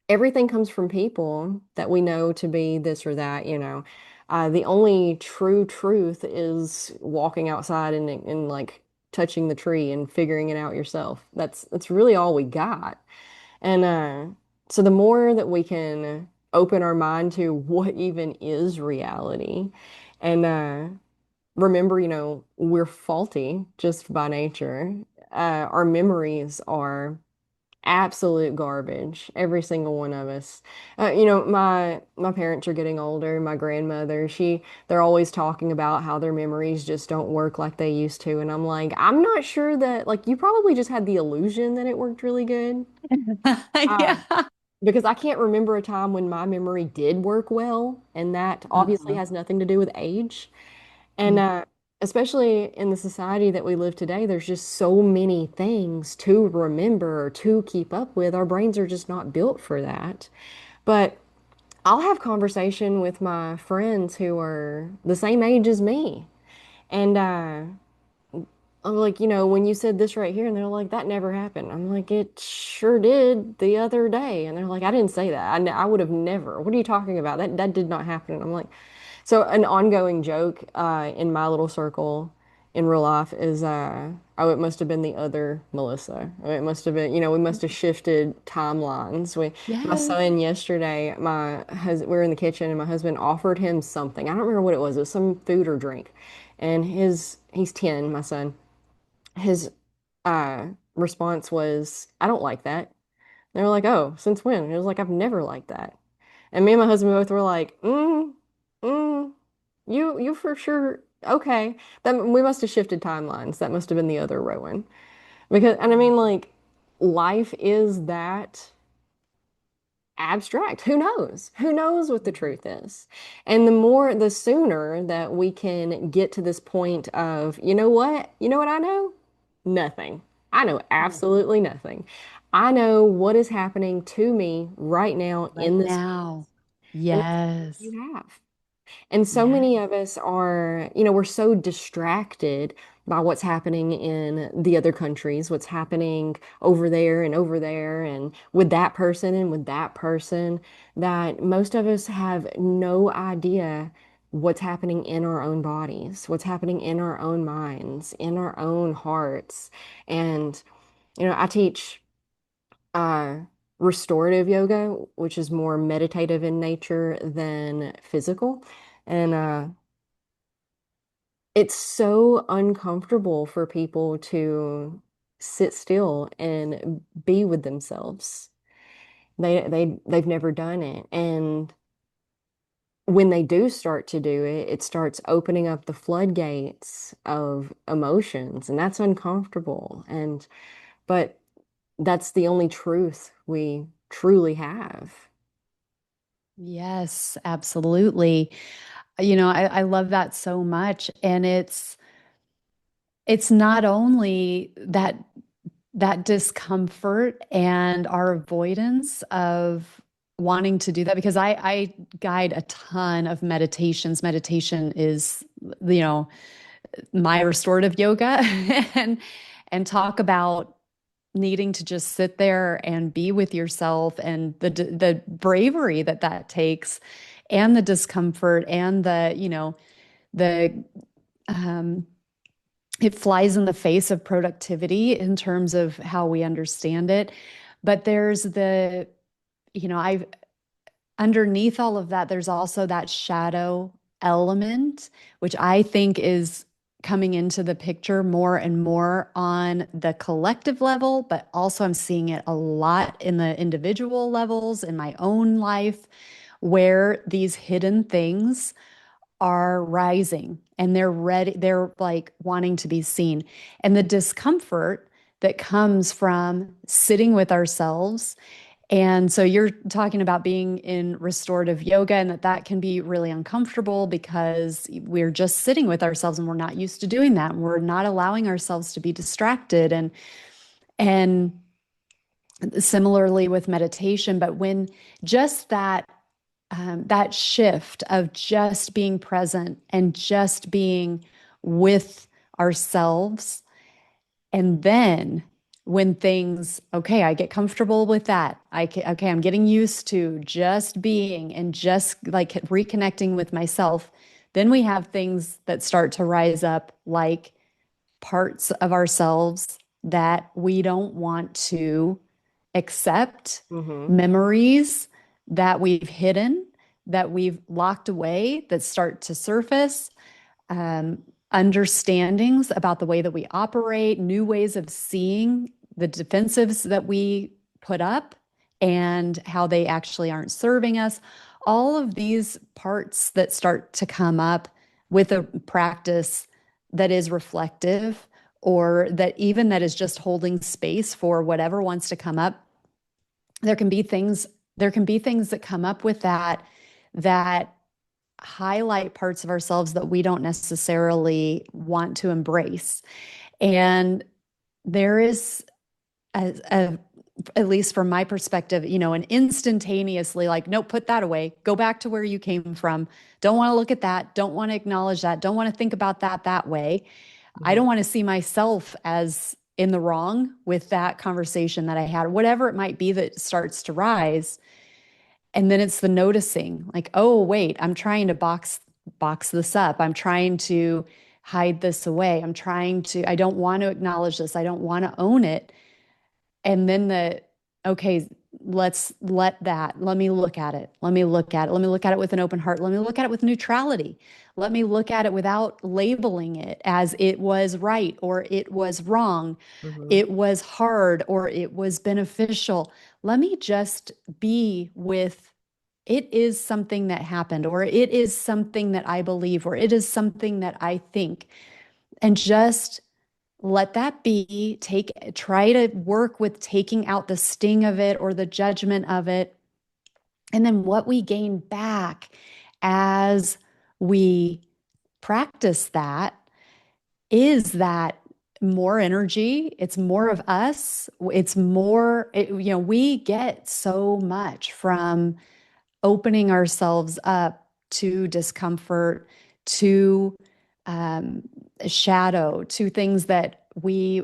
everything comes from people that we know to be this or that. The only true truth is walking outside and like touching the tree and figuring it out yourself. That's really all we got. And so the more that we can open our mind to what even is reality and remember, we're faulty just by nature. Our memories are Absolute garbage. Every single one of us. You know, my parents are getting older. My grandmother, they're always talking about how their memories just don't work like they used to. And I'm like, I'm not sure that, like, you probably just had the illusion that it worked really good. Uh, Yeah. because I can't remember a time when my memory did work well, and that obviously Uh-huh. has nothing to do with age. And Mhm. especially in the society that we live today, there's just so many things to remember or to keep up with. Our brains are just not built for that. But I'll have conversation with my friends who are the same age as me. And I'm like, when you said this right here, and they're like, that never happened. I'm like, it sure did the other day. And they're like, I didn't say that. I would have never. What are you talking about? That did not happen. And I'm like, so an ongoing joke in my little circle in real life is, oh, it must have been the other Melissa. Oh, it must have been, we must have shifted timelines. My Yes. son yesterday, we were in the kitchen and my husband offered him something. I don't remember what it was. It was some food or drink. And he's 10, my son. His uh, response was, I don't like that. They were like, oh, since when? And it was like, I've never liked that. And me and my husband both were like, mm, you for sure. Okay. That we must have shifted timelines. That must have been the other Rowan. Because, and I mean, like, life is that abstract. Who knows? Who knows what the truth is? And the sooner that we can get to this point of, you know what? You know what I know? Nothing. I know Yeah. absolutely nothing. I know what is happening to me right now Right in this now. and that's all Yes. you have. And so Yeah. many of us are, we're so distracted by what's happening in the other countries, what's happening over there and with that person and with that person, that most of us have no idea what's happening in our own bodies, what's happening in our own minds, in our own hearts. And, I teach uh, restorative yoga, which is more meditative in nature than physical. And it's so uncomfortable for people to sit still and be with themselves. They've never done it. And when they do start to do it, it starts opening up the floodgates of emotions, and that's uncomfortable. But that's the only truth we truly have. Yes, absolutely. I love that so much. And it's not only that discomfort and our avoidance of wanting to do that, because I guide a ton of meditations. Meditation is, you know, my restorative yoga and talk about needing to just sit there and be with yourself, and the bravery that takes, and the discomfort, and the um it flies in the face of productivity in terms of how we understand it. But there's I've underneath all of that, there's also that shadow element, which I think is coming into the picture more and more on the collective level, but also I'm seeing it a lot in the individual levels in my own life, where these hidden things are rising and they're ready, they're like wanting to be seen. And the discomfort that comes from sitting with ourselves. And so you're talking about being in restorative yoga, and that can be really uncomfortable because we're just sitting with ourselves and we're not used to doing that. And we're not allowing ourselves to be distracted. And similarly with meditation, but when just that shift of just being present and just being with ourselves. And then when things, okay, I get comfortable with that. Okay, I'm getting used to just being and just like reconnecting with myself. Then we have things that start to rise up, like parts of ourselves that we don't want to accept, Hmm. memories that we've hidden, that we've locked away, that start to surface, um, understandings about the way that we operate, new ways of seeing the defensives that we put up and how they actually aren't serving us. All of these parts that start to come up with a practice that is reflective or that even that is just holding space for whatever wants to come up. There can be things there can be things that come up with that highlight parts of ourselves that we don't necessarily want to embrace. And there is a at least from my perspective, an instantaneously like, nope, put that away, go back to where you came from. Don't want to look at that. Don't want to acknowledge that. Don't want to think about that way. I Mhm. don't want to see myself as in the wrong with that conversation that I had, whatever it might be that starts to rise. And then it's the noticing, like, oh, wait, I'm trying to box this up. I'm trying to hide this away. I don't want to acknowledge this. I don't want to own it. And then okay, let me look at it. Let me look at it. Let me look at it with an open heart. Let me look at it with neutrality. Let me look at it without labeling it as it was right or it was wrong, Mhm. it was hard or it was beneficial. Let me just be with it is something that happened, or it is something that I believe, or it is something that I think, and just let that be. Try to work with taking out the sting of it or the judgment of it. And then what we gain back as we practice that is that more energy. It's more of us. We get so much from opening ourselves up to discomfort, to um, shadow, to things that we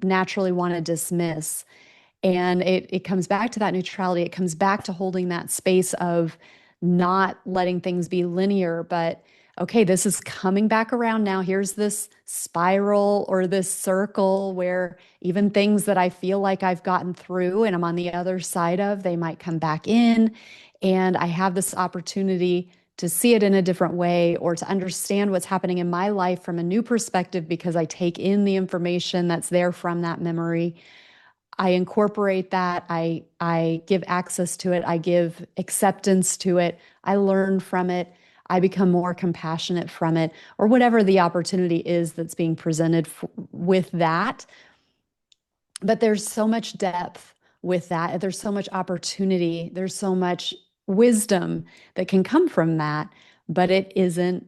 naturally want to dismiss. And it comes back to that neutrality. It comes back to holding that space of not letting things be linear, but okay, this is coming back around now. Here's this spiral or this circle where even things that I feel like I've gotten through and I'm on the other side of, they might come back in. And I have this opportunity to see it in a different way or to understand what's happening in my life from a new perspective because I take in the information that's there from that memory. I incorporate that. I give access to it. I give acceptance to it. I learn from it. I become more compassionate from it, or whatever the opportunity is that's being presented with that. But there's so much depth with that. There's so much opportunity. There's so much wisdom that can come from that, but it isn't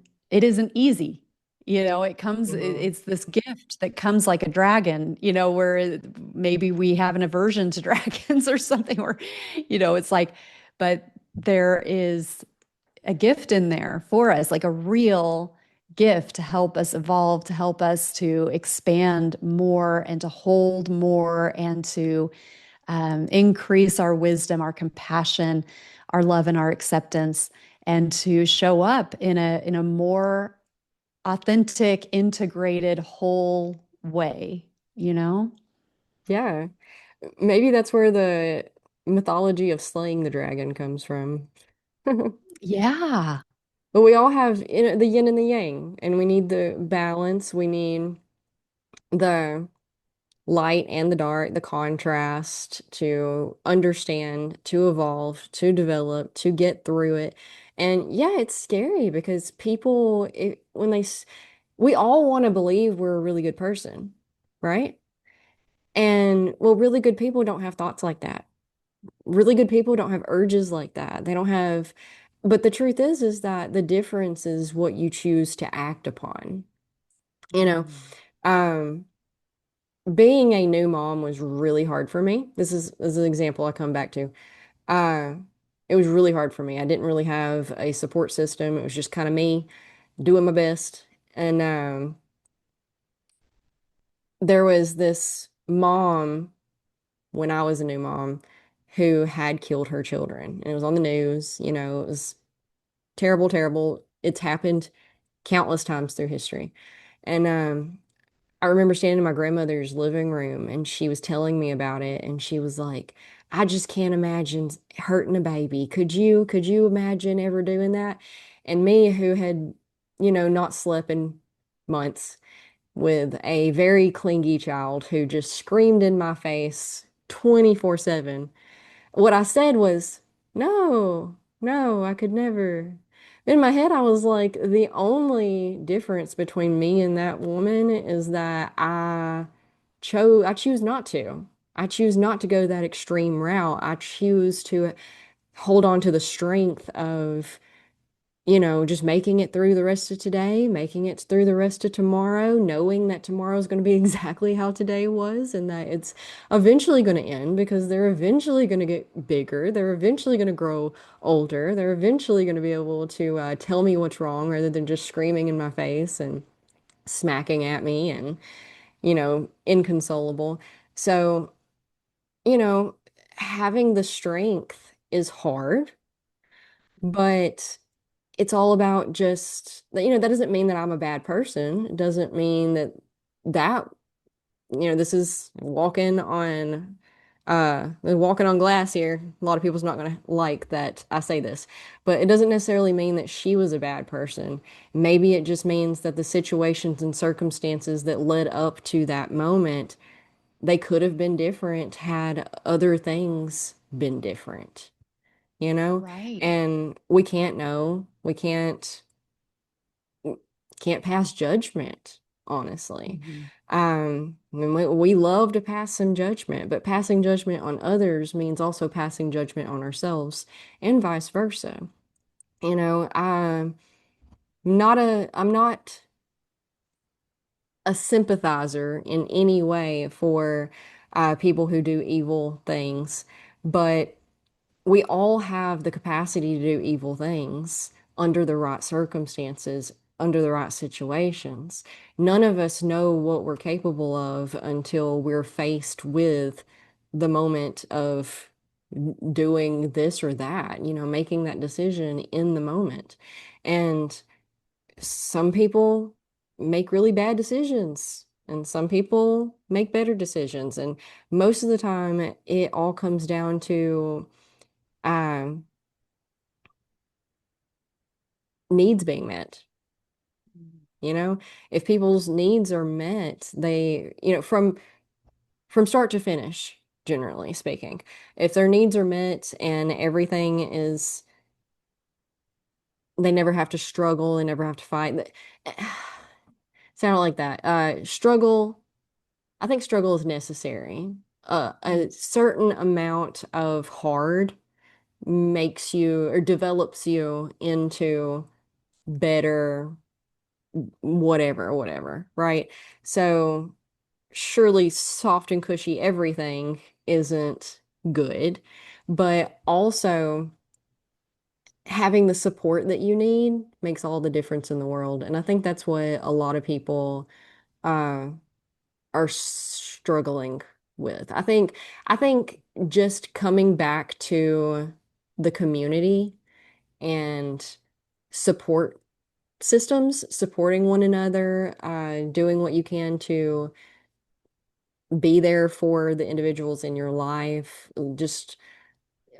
easy. Mhm. It's this gift that comes like a dragon, where maybe we have an aversion to dragons or something, or, it's like, but there is a gift in there for us, like a real gift to help us evolve, to help us to expand more and to hold more and to increase our wisdom, our compassion, our love, and our acceptance, and to show up in a more authentic, integrated, whole way, you know? Yeah. Maybe that's where the mythology of slaying the dragon comes from. Yeah. But we all have the yin and the yang, and we need the balance. We need the light and the dark, the contrast to understand, to evolve, to develop, to get through it. And yeah, it's scary because people, we all want to believe we're a really good person, right? And well, really good people don't have thoughts like that. Really good people don't have urges like that. They don't have, but the truth is that the difference is what you choose to act upon. You know, Mm. um, being a new mom was really hard for me. This is an example I come back to. Uh, it was really hard for me. I didn't really have a support system. It was just kind of me doing my best. And there was this mom when I was a new mom who had killed her children. And it was on the news, it was terrible, terrible. It's happened countless times through history. And I remember standing in my grandmother's living room and she was telling me about it and she was like, I just can't imagine hurting a baby. Could you imagine ever doing that? And me who had, not slept in months with a very clingy child who just screamed in my face. 24/7. What I said was, no, no, I could never. In my head, I was like, the only difference between me and that woman is that I choose not to. I choose not to go that extreme route. I choose to hold on to the strength of just making it through the rest of today, making it through the rest of tomorrow, knowing that tomorrow is going to be exactly how today was and that it's eventually going to end because they're eventually going to get bigger. They're eventually going to grow older. They're eventually going to be able to tell me what's wrong rather than just screaming in my face and smacking at me and, inconsolable. So, you know, having the strength is hard, but it's all about just that doesn't mean that I'm a bad person. It doesn't mean that this is walking on glass here. A lot of people's not going to like that I say this, but it doesn't necessarily mean that she was a bad person. Maybe it just means that the situations and circumstances that led up to that moment, they could have been different had other things been different, you know? Right. And we can't know. We can't pass judgment, honestly. Mhm. I mean, we love to pass some judgment, but passing judgment on others means also passing judgment on ourselves and vice versa. I'm not a sympathizer in any way for people who do evil things, but we all have the capacity to do evil things under the right circumstances, under the right situations. None of us know what we're capable of until we're faced with the moment of doing this or that, making that decision in the moment. And some people make really bad decisions. And some people make better decisions. And most of the time, it all comes down to um, needs being met. If people's needs are met, from start to finish, generally speaking, if their needs are met and everything is, they never have to struggle, they never have to fight. Sound like that. I think struggle is necessary. A certain amount of hard makes you or develops you into better whatever, right? So surely soft and cushy everything isn't good, but also having the support that you need makes all the difference in the world. And I think that's what a lot of people uh, are struggling with. I think just coming back to the community and support systems, supporting one another, doing what you can to be there for the individuals in your life. Just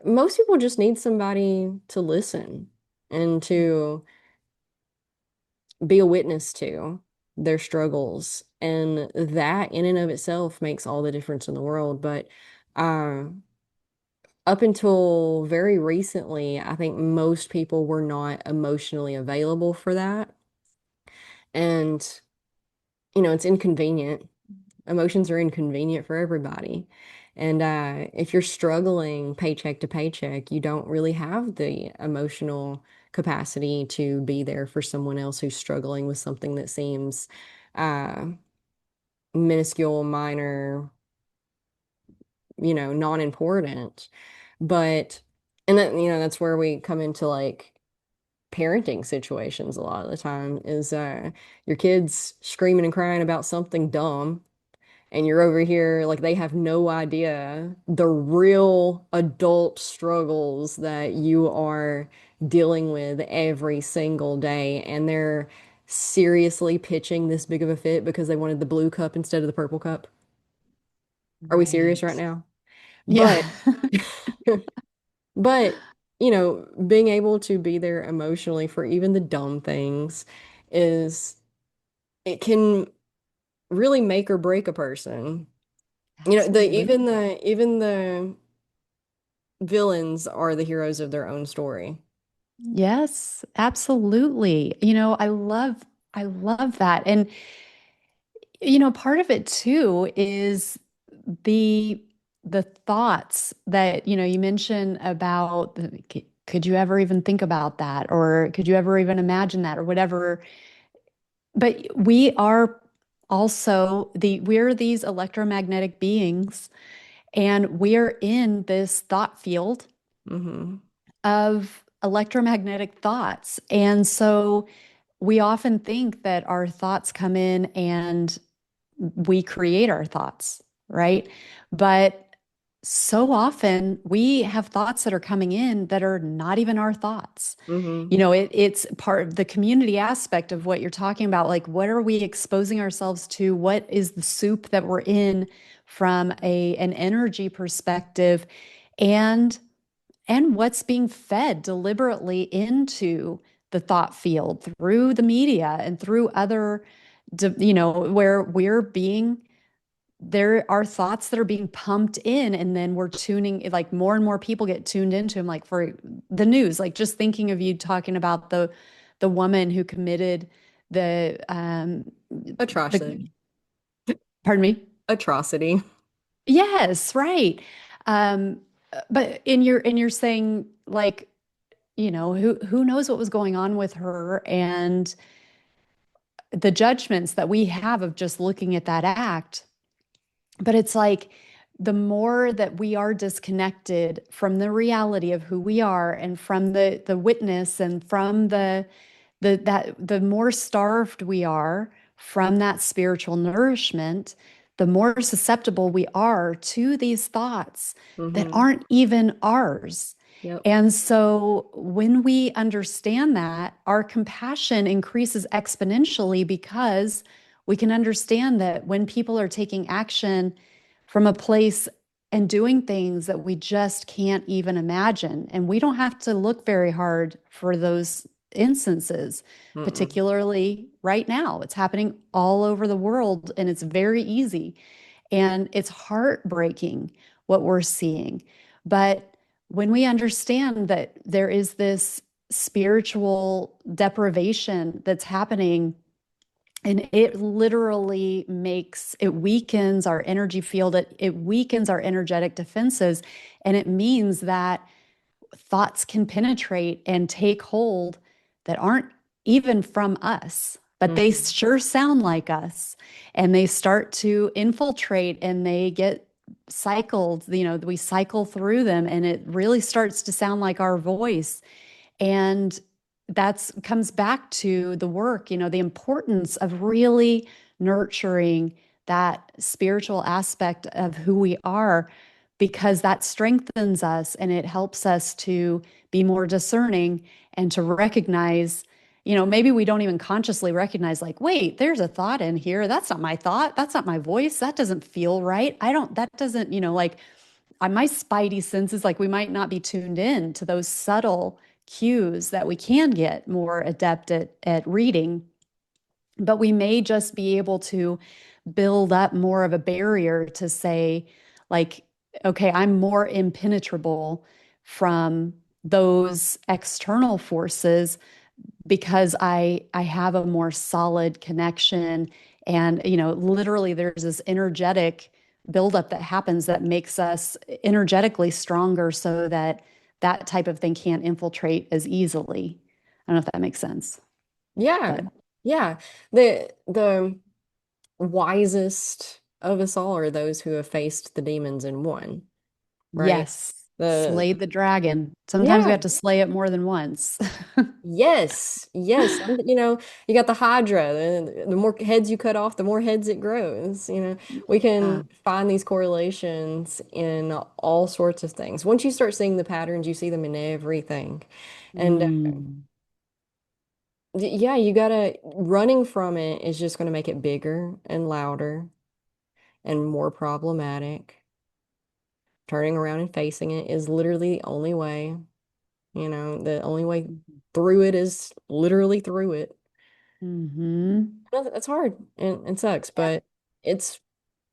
most people just need somebody to listen and to be a witness to their struggles. And that in and of itself makes all the difference in the world. But uh, up until very recently, I think most people were not emotionally available for that. And, it's inconvenient. Emotions are inconvenient for everybody. And if you're struggling paycheck to paycheck, you don't really have the emotional capacity to be there for someone else who's struggling with something that seems uh, minuscule, minor, non-important. But, and that, that's where we come into like parenting situations a lot of the time is your kids screaming and crying about something dumb and you're over here like they have no idea the real adult struggles that you are dealing with every single day and they're seriously pitching this big of a fit because they wanted the blue cup instead of the purple cup. Are we serious right Right. now? Yeah. But but being able to be there emotionally for even the dumb things is it can really make or break a person. You know, the Absolutely. even the villains are the heroes of their own story. Yes, absolutely. I love that. And part of it too is the the thoughts that, you mentioned about could you ever even think about that, or could you ever even imagine that, or whatever. But we are also we're these electromagnetic beings, and we're in this thought field Hmm. of electromagnetic thoughts. And so we often think that our thoughts come in and we create our thoughts, right? But so often we have thoughts that are coming in that are not even our thoughts. Hmm. It's part of the community aspect of what you're talking about. Like, what are we exposing ourselves to? What is the soup that we're in from an energy perspective? And what's being fed deliberately into the thought field through the media and through other, where we're being, there are thoughts that are being pumped in, and then we're tuning, like more and more people get tuned into them, like for the news, like just thinking of you talking about the woman who committed the Atrocity. pardon me. Atrocity. Yes, right. um but you're saying, like, who knows what was going on with her, and the judgments that we have of just looking at that act. But it's like, the more that we are disconnected from the reality of who we are, and from the witness, and from the more starved we are from that spiritual nourishment, the more susceptible we are to these thoughts that Hmm. aren't even ours. Yep. And so when we understand that, our compassion increases exponentially, because we can understand that when people are taking action from a place and doing things that we just can't even imagine, and we don't have to look very hard for those instances, Mm-mm. particularly right now. It's happening all over the world, and it's very easy. And it's heartbreaking what we're seeing. But when we understand that there is this spiritual deprivation that's happening, and it literally it weakens our energy field, it weakens our energetic defenses, and it means that thoughts can penetrate and take hold that aren't even from us, but they Hmm. sure sound like us. And they start to infiltrate, and they get cycled. We cycle through them, and it really starts to sound like our voice. And that's comes back to the work, the importance of really nurturing that spiritual aspect of who we are, because that strengthens us, and it helps us to be more discerning, and to recognize, maybe we don't even consciously recognize, like, wait, there's a thought in here. That's not my thought. That's not my voice. That doesn't feel right. That doesn't, like, my spidey senses, like, we might not be tuned in to those subtle cues that we can get more adept at reading, but we may just be able to build up more of a barrier to say, like, okay, I'm more impenetrable from those external forces, because I have a more solid connection. And literally there's this energetic buildup that happens that makes us energetically stronger, so that that type of thing can't infiltrate as easily. I don't know if that makes sense, Yeah. but Yeah. The wisest of us all are those who have faced the demons and won, right? yes, The slay the dragon. Sometimes we Yeah. have to slay it more than once. Yes. Yes. You got the Hydra. The more heads you cut off, the more heads it grows. We can Yeah. find these correlations in all sorts of things. Once you start seeing the patterns, you see them in everything. And Mm. yeah, you gotta, running from it is just going to make it bigger and louder and more problematic. Turning around and facing it is literally the only way. The only way through it is literally through it. Mm-hmm. No, that's hard and sucks, Yeah. but it's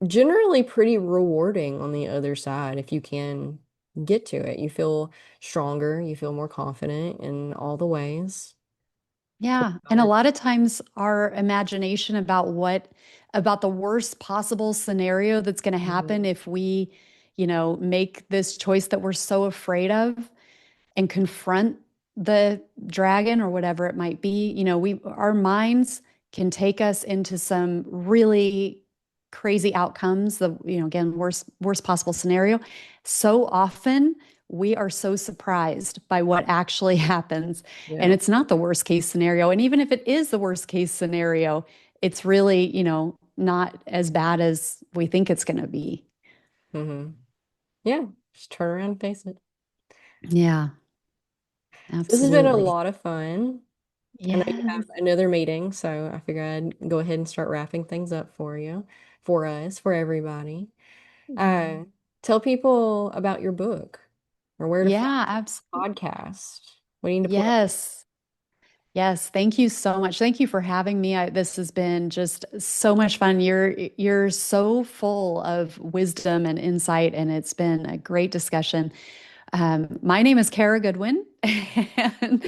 generally pretty rewarding on the other side if you can get to it. You feel stronger, you feel more confident in all the ways. Yeah. And a About lot of times our imagination about the worst possible scenario that's going to happen Mhm. if we, make this choice that we're so afraid of and confront the dragon or whatever it might be, our minds can take us into some really crazy outcomes, again, worst possible scenario. So often we are so surprised by what actually happens. And Yeah. it's not the worst case scenario. And even if it is the worst case scenario, it's really, not as bad as we think it's going to be. hmm Yeah. Just turn around and face it. Yeah, So this has been a absolutely. lot of fun. I know you have Yes. another meeting, so I figured I'd go ahead and start wrapping things up for you, for us, for everybody. Uh, Tell people about your book or where to find Yeah, the absolutely. podcast. We need to plug. Yes. Yes, thank you so much. Thank you for having me. This has been just so much fun. You're so full of wisdom and insight, and it's been a great discussion. My name is Kara Goodwin, and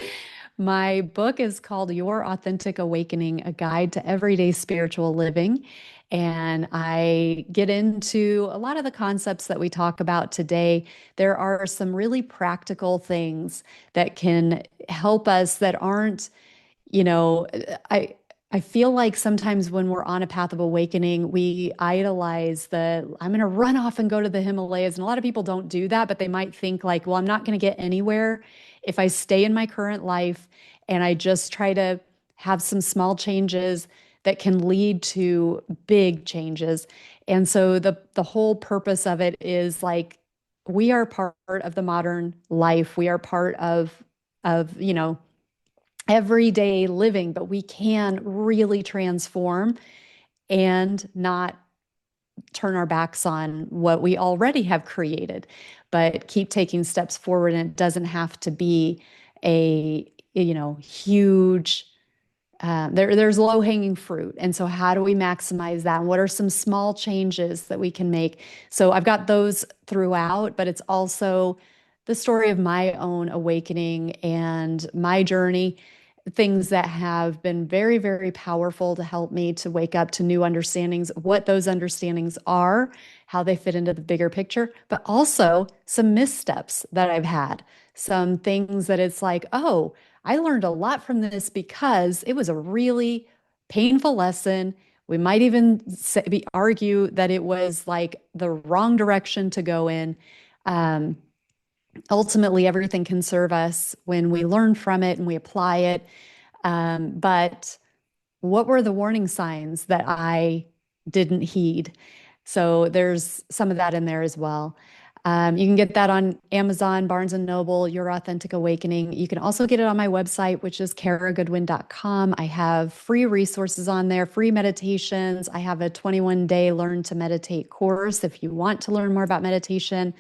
my book is called Your Authentic Awakening, A Guide to Everyday Spiritual Living. And I get into a lot of the concepts that we talk about today. There are some really practical things that can help us that aren't you know, I I feel like sometimes when we're on a path of awakening, we idolize I'm going to run off and go to the Himalayas. And a lot of people don't do that, but they might think like, well, I'm not going to get anywhere if I stay in my current life and I just try to have some small changes that can lead to big changes. And so the whole purpose of it is like we are part of the modern life. We are part of everyday living, but we can really transform and not turn our backs on what we already have created, but keep taking steps forward. And it doesn't have to be a, huge there's low hanging fruit. And so, how do we maximize that? And what are some small changes that we can make? So, I've got those throughout, but it's also the story of my own awakening and my journey, things that have been very, very powerful to help me to wake up to new understandings, what those understandings are, how they fit into the bigger picture, but also some missteps that I've had, some things that it's like, oh, I learned a lot from this because it was a really painful lesson. We might even argue that it was like the wrong direction to go in. Um, Ultimately, everything can serve us when we learn from it and we apply it. But what were the warning signs that I didn't heed? So there's some of that in there as well. You can get that on Amazon, Barnes and Noble, Your Authentic Awakening. You can also get it on my website, which is karagoodwin.com. I have free resources on there, free meditations. I have a 21-day Learn to Meditate course if you want to learn more about meditation.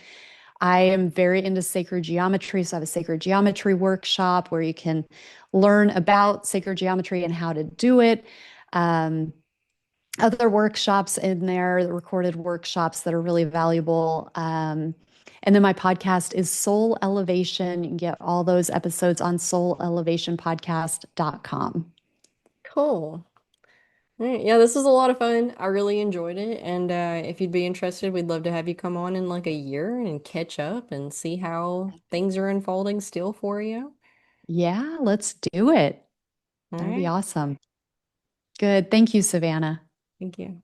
I am very into sacred geometry, so I have a sacred geometry workshop where you can learn about sacred geometry and how to do it. Um, Other workshops in there, the recorded workshops that are really valuable. And then my podcast is Soul Elevation. You can get all those episodes on soulelevationpodcast.com. Cool. All right. Yeah, this was a lot of fun. I really enjoyed it. And if you'd be interested, we'd love to have you come on in like a year and catch up and see how things are unfolding still for you. Yeah, let's do it. All That would be right. awesome. Good. Thank you, Savannah. Thank you.